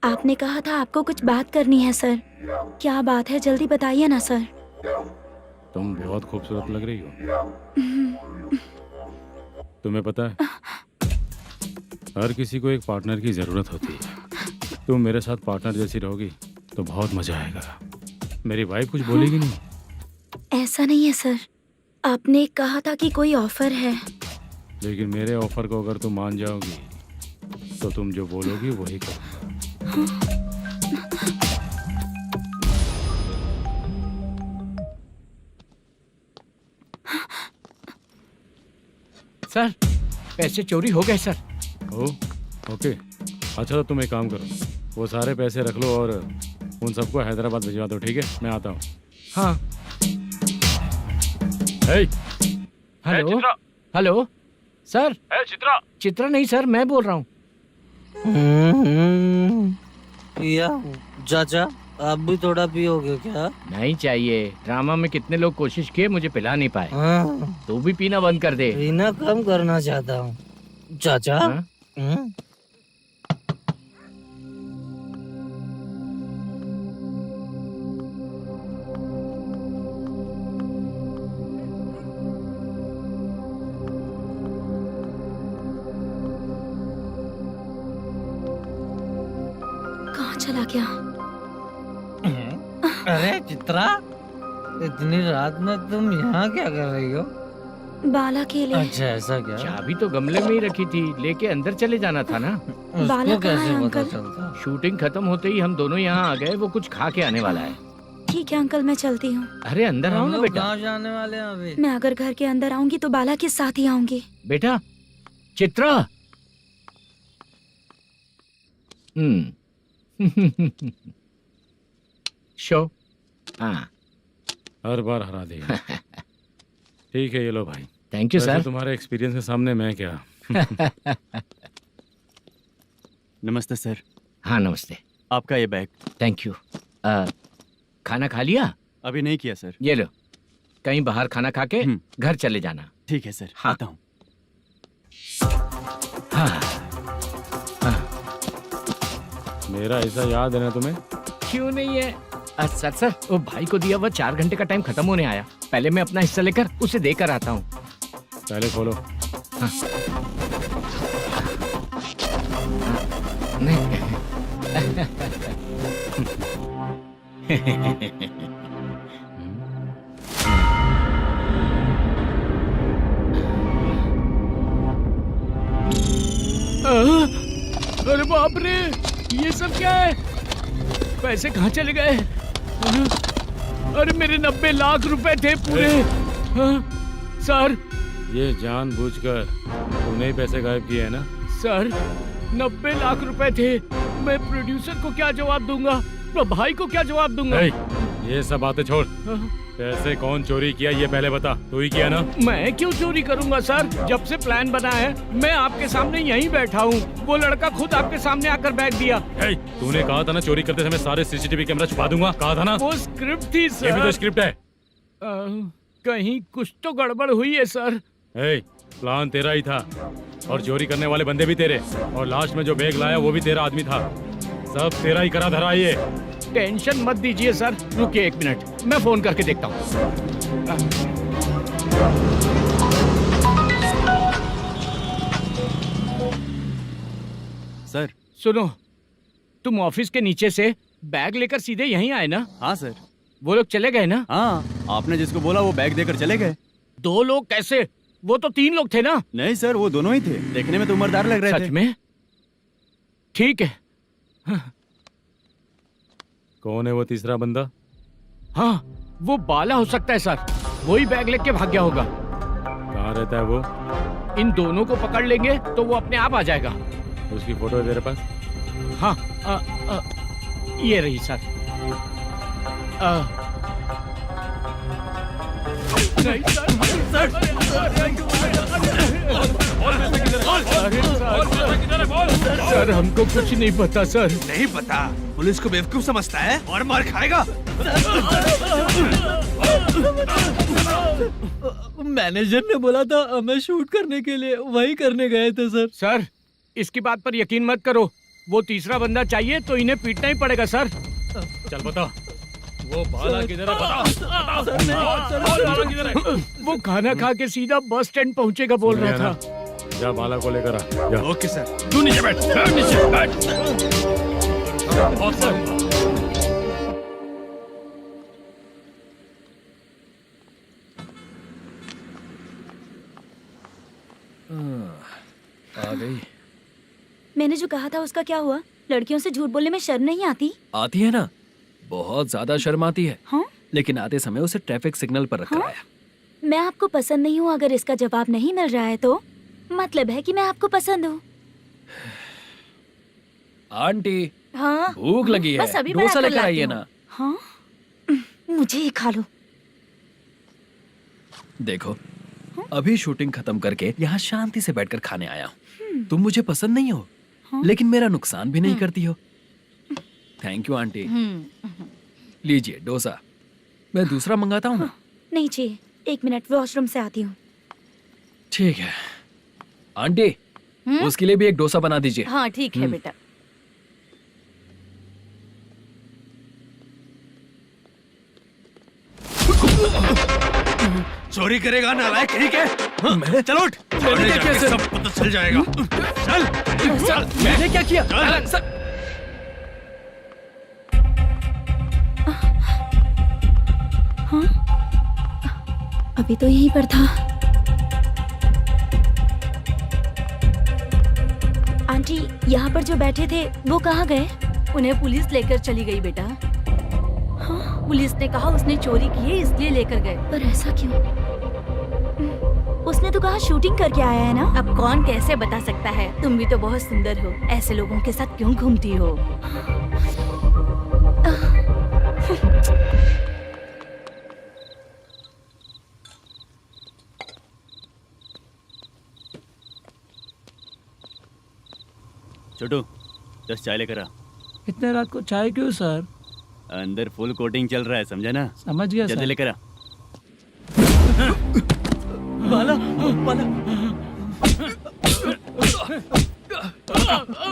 आपने कहा था आपको कुछ बात करनी है सर। क्या बात है, जल्दी बताइए ना सर। तुम बहुत खूबसूरत लग रही हो। तुम्हें पता है, हर किसी को एक पार्टनर की जरूरत होती है। तुम मेरे साथ पार्टनर जैसी रहोगी तो बहुत मजा आएगा। मेरी वाइफ कुछ बोलेगी नहीं? ऐसा नहीं है सर, आपने कहा था कि कोई ऑफर है। लेकिन मेरे ऑफर को अगर तुम मान जाओगी तो तुम जो बोलोगी वही करूँगा। सर पैसे चोरी हो गए सर। ओके, अच्छा तो तुम एक काम करो, वो सारे पैसे रख लो और उन सबको हैदराबाद भिजवा दो, ठीक है? मैं आता हूँ। हाँ। Hello hello sir. Chitra? Chitra नहीं सर, मैं बोल रहा हूँ। या चाचा आप भी थोड़ा पियोगे क्या? नहीं चाहिए, ड्रामा में कितने लोग कोशिश किए, मुझे पिला नहीं पाए। तू भी पीना बंद कर दे। पीना कम करना चाहता हूँ चाचा। कहाँ चला गया? अरे चित्रा, इतनी रात में तुम यहाँ क्या कर रही हो? बाला के लिए। अच्छा ऐसा क्या? चाबी तो गमले में ही रखी थी, लेके अंदर चले जाना था ना। बाला उसको कहाँ है कैसे पता अंकल? चलता? शूटिंग खत्म होते ही हम दोनों यहाँ आ गए, वो कुछ खा के आने वाला है। ठीक है अंकल, मैं चलती हूँ। अरे अंदर आओ हम ना लोग बेटा। कहाँ जाने वाले हैं अभी? मैं अगर घर के अंदर आऊंगी तो बाला के साथ ही आऊंगी। बेटा चित्रा। शो। हाँ हर बार हरा देगा। ठीक है, ये लो भाई। थैंक यू वैसे सर। तुम्हारे एक्सपीरियंस के सामने मैं क्या। नमस्ते सर। हाँ नमस्ते। आपका ये बैग। Thank you. खाना खा लिया? अभी नहीं किया सर। ये लो, कहीं बाहर खाना खा के घर चले जाना। ठीक है सर। हाँ। आता हूँ। हाँ। मेरा ऐसा याद है ना तुम्हें? क्यों नहीं है सर, वो भाई को दिया हुआ 4 घंटे का टाइम खत्म होने आया। पहले मैं अपना हिस्सा लेकर उसे देकर आता हूँ। पहले खोलो। हाँ। अरे बाप रे, ये सब क्या है? पैसे कहाँ चले गए? अरे मेरे 90 लाख रुपए थे पूरे। सर ये जानबूझकर तूने ही पैसे गायब किए हैं ना? सर 90 लाख रुपए थे। मैं प्रोड्यूसर को क्या जवाब दूंगा, तो भाई को क्या जवाब दूंगा? ये सब बातें छोड़, पैसे कौन चोरी किया ये पहले बता। तू ही किया ना? मैं क्यों चोरी करूंगा सर? जब से प्लान बना है मैं आपके सामने यहीं बैठा हूँ। वो लड़का खुद आपके सामने आकर बैग दिया। तूने कहा था ना चोरी करते समय सारे सीसीटीवी कैमरा छुपा दूंगा, कहा था ना? वो स्क्रिप्ट थी सर। ये भी तो स्क्रिप्ट है। कहीं कुछ तो गड़बड़ हुई है सर। प्लान तेरा ही था और चोरी करने वाले बंदे भी तेरे, और लास्ट में जो बैग लाया वो भी तेरा आदमी था। सब तेरा ही करा धरा ये। टेंशन मत दीजिए सर, रुकिए 1 मिनट, मैं फोन करके देखता हूँ। सर सुनो, तुम ऑफिस के नीचे से बैग लेकर सीधे यहीं आए ना? हाँ सर। वो लोग चले गए ना? हाँ, आपने जिसको बोला वो बैग देकर चले गए। 2 लोग कैसे? वो तो 3 लोग थे ना? नहीं सर, वो दोनों ही थे। देखने में तो उम्रदार लग रहे थे। सच में? ठीक है। कौन है वो तीसरा बंदा? हाँ, वो बाला हो सकता है सर। वही बैग लेके भाग गया होगा। कहाँ रहता है वो? इन दोनों को पकड़ लेंगे तो वो अपने आप आ जाएगा। उसकी फोटो है तेरे पास? हाँ, ये रही सर। नहीं सर, हमको कुछ नहीं पता सर। नहीं पता? पुलिस को बेवकूफ समझता है और मार खाएगा। मैनेजर ने बोला था हमें शूट करने के लिए, वही करने गए थे सर। सर इसकी बात पर यकीन मत करो, वो तीसरा बंदा चाहिए तो इन्हें पीटना ही पड़ेगा सर। चल बता, वो बाला किधर है? बता। वो खाना खा के सीधा बस स्टैंड पहुंचेगा बोल रहा था। जा बाला को लेकर आ। जा। Okay sir. तू नीचे बैठ, नीचे बैठ। आ गई। मैंने जो कहा था उसका क्या हुआ? लड़कियों से झूठ बोलने में शर्म नहीं आती? आती है ना, बहुत ज्यादा शर्म आती है। हाँ? लेकिन आते समय उसे ट्रैफिक सिग्नल पर रखा हाँ? है। मैं आपको पसंद नहीं हूँ अगर इसका जवाब नहीं मिल रहा है तो मतलब है कि मैं आपको पसंद हूँ। आंटी हाँ भूख लगी है, बस अभी डोसा बनाकर लेकर लाती आइए हूँ। ना। हाँ मुझे ही खा लो। देखो अभी शूटिंग खत्म करके यहाँ शांति से बैठकर खाने आया हूँ। तुम मुझे पसंद नहीं हो, लेकिन मेरा नुकसान भी नहीं करती हो। Thank you aunty. लीजिए डोसा। मैं दूसरा मंगाता हूँ ना। नहीं चाहिए, 1 मिनट वॉशरूम से आती हूँ। ठीक है आंटी, उसके लिए भी एक डोसा बना दीजिए। हाँ ठीक है बेटा। चोरी करेगा नालायक कहीं के? हाँ, चलो उठ। मैंने क्या किया सर? सब पता चल जाएगा। चल सर मैंने क्या किया? सर हाँ अभी तो यहीं पर था। आंटी यहाँ पर जो बैठे थे वो कहाँ गए? उन्हें पुलिस लेकर चली गई बेटा। हाँ पुलिस ने कहा उसने चोरी की है इसलिए लेकर गए। पर ऐसा क्यों? उसने तो कहा शूटिंग करके आया है ना। अब कौन कैसे बता सकता है? तुम भी तो बहुत सुंदर हो, ऐसे लोगों के साथ क्यों घूमती हो? छोटू 10 चाय लेकर आ। इतने रात को चाय क्यों सर? अंदर फुल कोटिंग चल रहा है, समझा ना? समझ गया जल्दी सर। लेकर आ। बाला बाला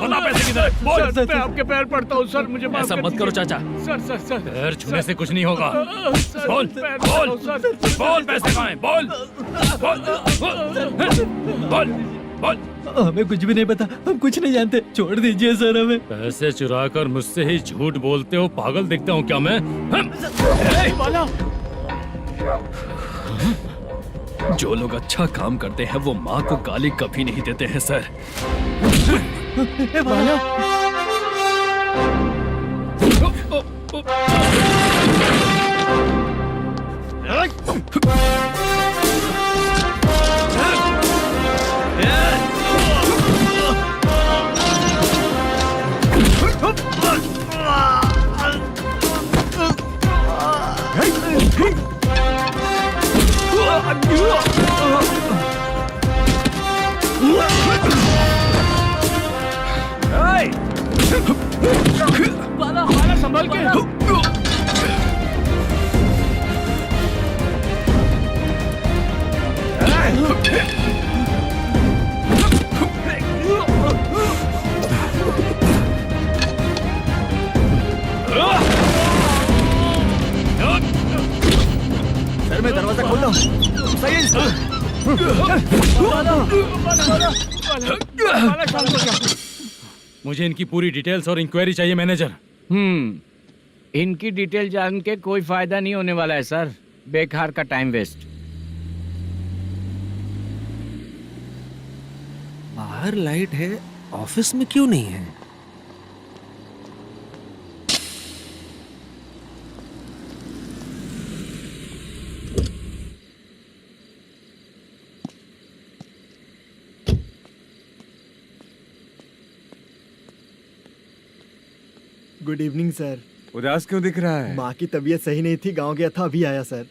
बता पैसे किधर है? बोल। सर मैं आपके पैर पड़ता हूँ सर, मुझे माफ ऐसा कर मत करो चाचा। सर सर सर पैर छूने से कुछ नहीं होगा। बोल पैर बोल पड़ता हूँ, सर। बोल, पैसे कहाँ हैं? बोल बोल बोल बोल। हमें कुछ भी नहीं पता, हम कुछ नहीं जानते, छोड़ दीजिए सर हमें। पैसे चुराकर मुझसे ही झूठ बोलते हो, पागल दिखता हूँ क्या मैं? जो लोग अच्छा काम करते हैं वो माँ को गाली कभी नहीं देते हैं सर। बाला संभाल के। सर मैं दरवाजा खोलता हूँ। सही है। मुझे इनकी पूरी डिटेल्स और इंक्वायरी चाहिए मैनेजर। इनकी डिटेल जान के कोई फायदा नहीं होने वाला है सर, बेकार का टाइम वेस्ट। बाहर लाइट है, ऑफिस में क्यों नहीं है? Good evening sir. उदास क्यों दिख रहा है? माँ की तबीयत सही नहीं थी, गांव गया था, अभी आया सर।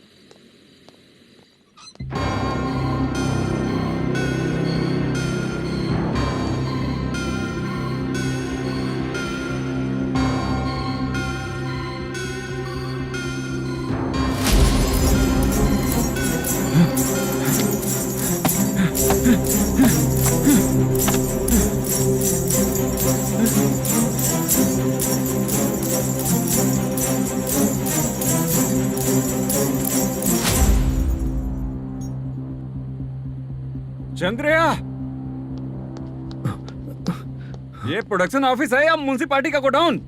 चंद्रया, ये प्रोडक्शन ऑफिस है या म्युनिसिपालिटी का गोडाउन?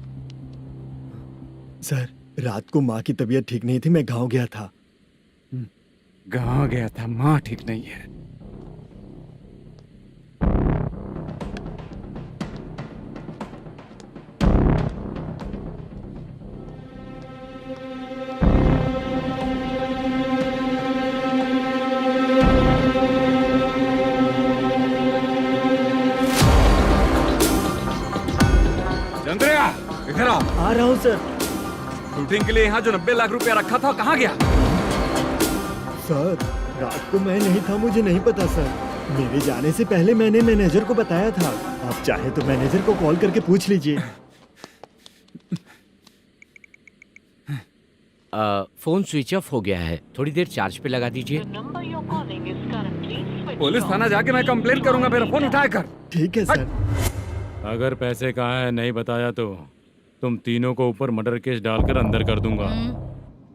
सर रात को माँ की तबीयत ठीक नहीं थी, मैं गांव गया था। गांव गया था, माँ ठीक नहीं है। चंद्रिया इधर आओ। आ रहा हूँ सर। शूटिंग के लिए यहाँ जो 90 लाख रुपया रखा था कहाँ गया? सर रात को मैं नहीं था, मुझे नहीं पता सर। मेरे जाने से पहले मैंने मैनेजर को बताया था। आप चाहे तो मैनेजर को कॉल करके पूछ लीजिए। फोन स्विच ऑफ हो गया है, थोड़ी देर चार्ज पे लगा दीजिए। पुलिस थाना जाके मैं कंप्लेंट करूंगा, मेरा फोन उठाया कर। ठीक है सर। अगर पैसे कहाँ है नहीं बताया तो तुम तीनों को ऊपर मर्डर केस डालकर अंदर कर दूंगा।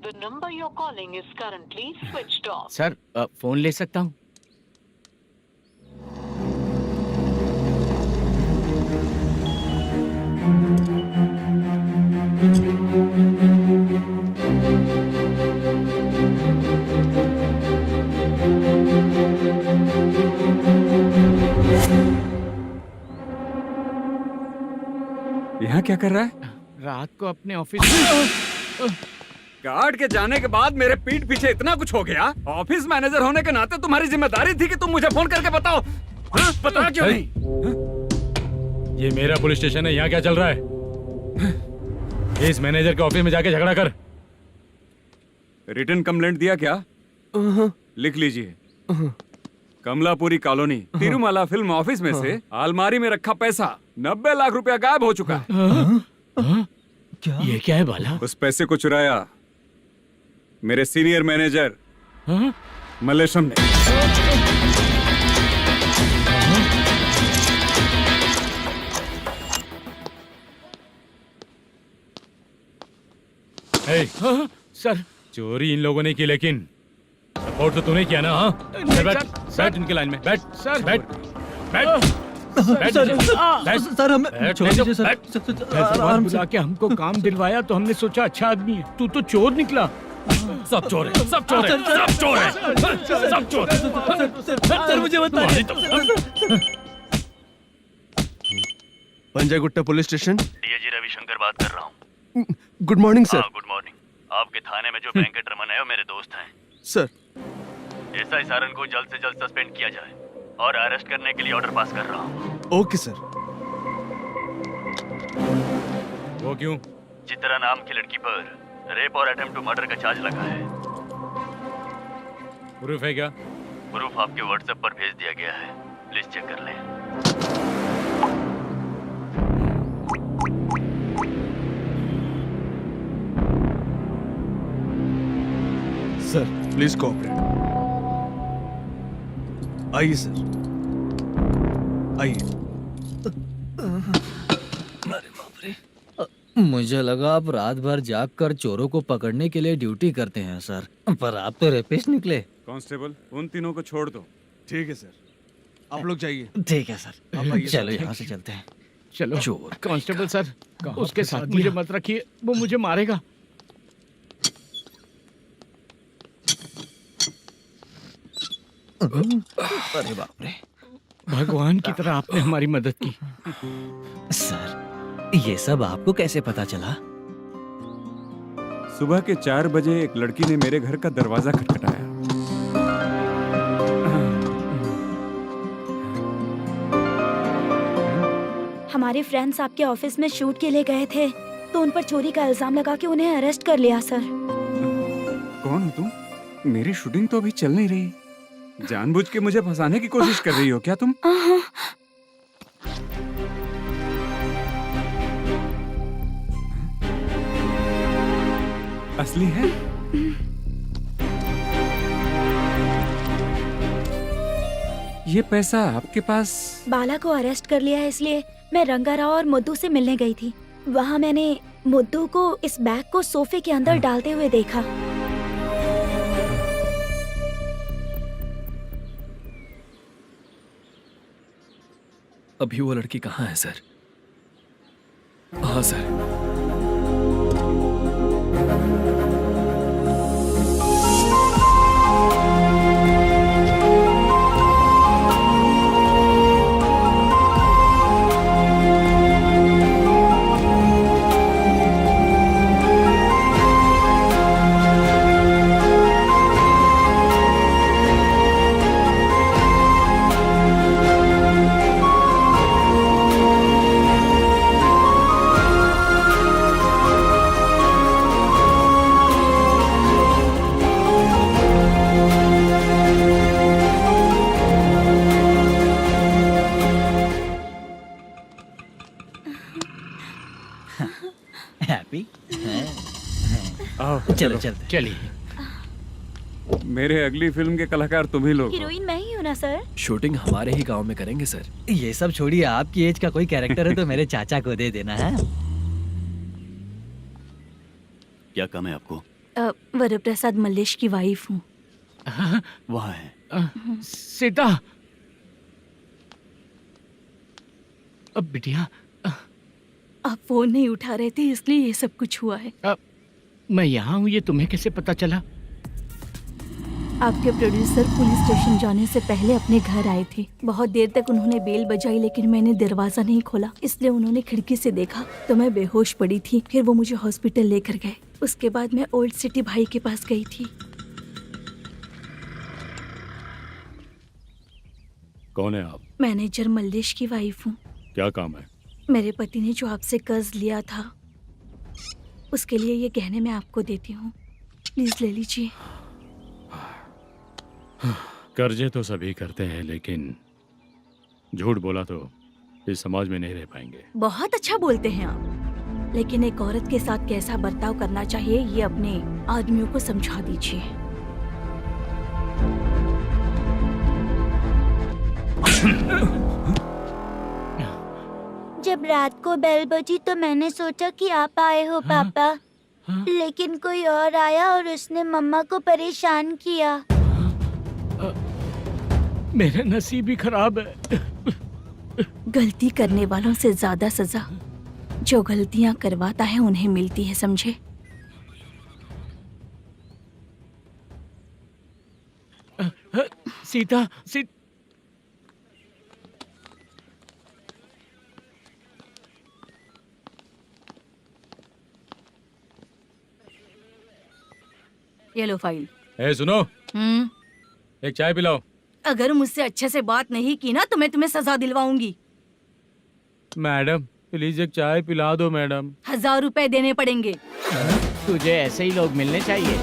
The number you're calling is currently switched off. Sir phone ले सकता हूँ? यहाँ क्या कर रहा है? रात को अपने ऑफिस गार्ड के जाने के बाद मेरे पीठ पीछे इतना कुछ हो गया। ऑफिस मैनेजर होने के नाते तुम्हारी जिम्मेदारी थी कि तुम मुझे फोन करके बताओ। हाँ? पता क्यों नहीं? ये मेरा पुलिस स्टेशन है, यहाँ क्या चल रहा है? इस मैनेजर के ऑफिस में जाके झगड़ा कर। रिटन कंप्लेंट दिया क्या? लिख लीजिए। Kamalapuri colony Tirumala film office में से अलमारी में रखा पैसा 90 लाख रुपया गायब हो चुका है। क्या? ये क्या है बाला? उस पैसे को चुराया मेरे सीनियर मैनेजर मल्लेशम ने। सर चोरी इन लोगों ने की, लेकिन सपोर्ट तो तूने किया ना? हाँ बैठ इनके लाइन में, बैठ सर, बैठ बैठ सर हमें छोड़ दीजिए सर। आराम से के हमको काम दिलवाया तो हमने सोचा अच्छा आदमी है, तू तो चोर निकला। सब चोर है, सब चोर है, सब चोर है, सब चोर है। सर मुझे बताइए। Panjagutta police station. DIG Ravishankar बात कर रहा हूँ। Good morning sir. Good morning. आपके थाने में जो वेंकट रमन है वो मेरे दोस्त हैं। सर एसआई सारन को जल्द से जल्द सस्पेंड किया जाए और अरेस्ट करने के लिए ऑर्डर पास कर रहा हूँ। Okay sir. वो क्यों? चित्रा नाम की लड़की पर रेप और अटेम्प्ट टू मर्डर का चार्ज लगा है। प्रूफ है क्या? प्रूफ आपके व्हाट्सएप पर भेज दिया गया है, प्लीज चेक कर लें। Sir please cooperate. आइए सर, आइए। मुझे लगा आप रात भर जाग कर चोरों को पकड़ने के लिए ड्यूटी करते हैं सर, पर आप तो रेपिस्ट निकले। कांस्टेबल उन तीनों को छोड़ दो। ठीक है सर, आप लोग जाइए। ठीक है सर, चलो यहाँ से चलते हैं। चलो चोर कांस्टेबल सर, उसके साथ मुझे मत रखिए, वो मुझे मारेगा। अरे बाप रे, भगवान की तरह आपने हमारी मदद की। सर ये सब आपको कैसे पता चला? सुबह के 4 बजे एक लड़की ने मेरे घर का दरवाजा खटखटाया। हमारे फ्रेंड्स आपके ऑफिस में शूट के लिए गए थे तो उन पर चोरी का इल्जाम लगा के उन्हें अरेस्ट कर लिया सर। कौन हो तुम? मेरी शूटिंग तो अभी चल नहीं रही। जानबूझ के मुझे फंसाने की कोशिश कर रही हो क्या तुम? असली है? ये पैसा आपके पास? बाला को अरेस्ट कर लिया है इसलिए मैं रंगाराव और मुद्दू से मिलने गई थी। वहाँ मैंने मुद्दू को इस बैग को सोफे के अंदर डालते हुए देखा। अभी वो लड़की कहाँ है सर? हाँ सर। हैप्पी? आओ चलो चलते। चलिए। मेरे अगली फिल्म के कलाकार तुम ही लोग हो। हीरोइन मैं ही हूँ ना सर। शूटिंग हमारे ही गांव में करेंगे सर। ये सब छोड़िए, आपकी एज का कोई कैरेक्टर है तो मेरे चाचा को दे देना है। क्या काम है आपको? वरप्रसाद मल्लेश की वाइफ हूँ। वहाँ है। सीता। अब बिटिया आप फोन नहीं उठा रहे थे इसलिए ये सब कुछ हुआ है। मैं यहाँ हूँ, ये तुम्हें कैसे पता चला? आपके प्रोड्यूसर पुलिस स्टेशन जाने से पहले अपने घर आए थे। बहुत देर तक उन्होंने बेल बजाई लेकिन मैंने दरवाजा नहीं खोला, इसलिए उन्होंने खिड़की से देखा तो मैं बेहोश पड़ी थी। फिर वो मुझे हॉस्पिटल लेकर गए। उसके बाद मैं ओल्ड सिटी भाई के पास गई थी। कौन है आप? मैनेजर मल्लेश की वाइफ हूँ। क्या काम है? मेरे पति ने जो आपसे कर्ज लिया था उसके लिए ये गहने मैं आपको देती हूँ, प्लीज ले लीजिए। कर्जे तो सभी करते हैं, लेकिन झूठ बोला तो इस समाज में नहीं रह पाएंगे। बहुत अच्छा बोलते हैं आप, लेकिन एक औरत के साथ कैसा बर्ताव करना चाहिए ये अपने आदमियों को समझा दीजिए। जब रात को बेल बजी तो मैंने सोचा कि आप आए हो पापा, लेकिन कोई और आया और उसने मम्मा को परेशान किया। मेरा नसीब ही खराब है। गलती करने वालों से ज्यादा सजा जो गलतियां करवाता है उन्हें मिलती है, समझे? सीता, ये लो फाइल। ए सुनो, एक चाय पिलाओ। अगर मुझसे अच्छे से बात नहीं की ना तो मैं तुम्हें सजा दिलवाऊंगी। मैडम प्लीज एक चाय पिला दो मैडम। 1000 रुपए देने पड़ेंगे। तुझे ऐसे ही लोग मिलने चाहिए।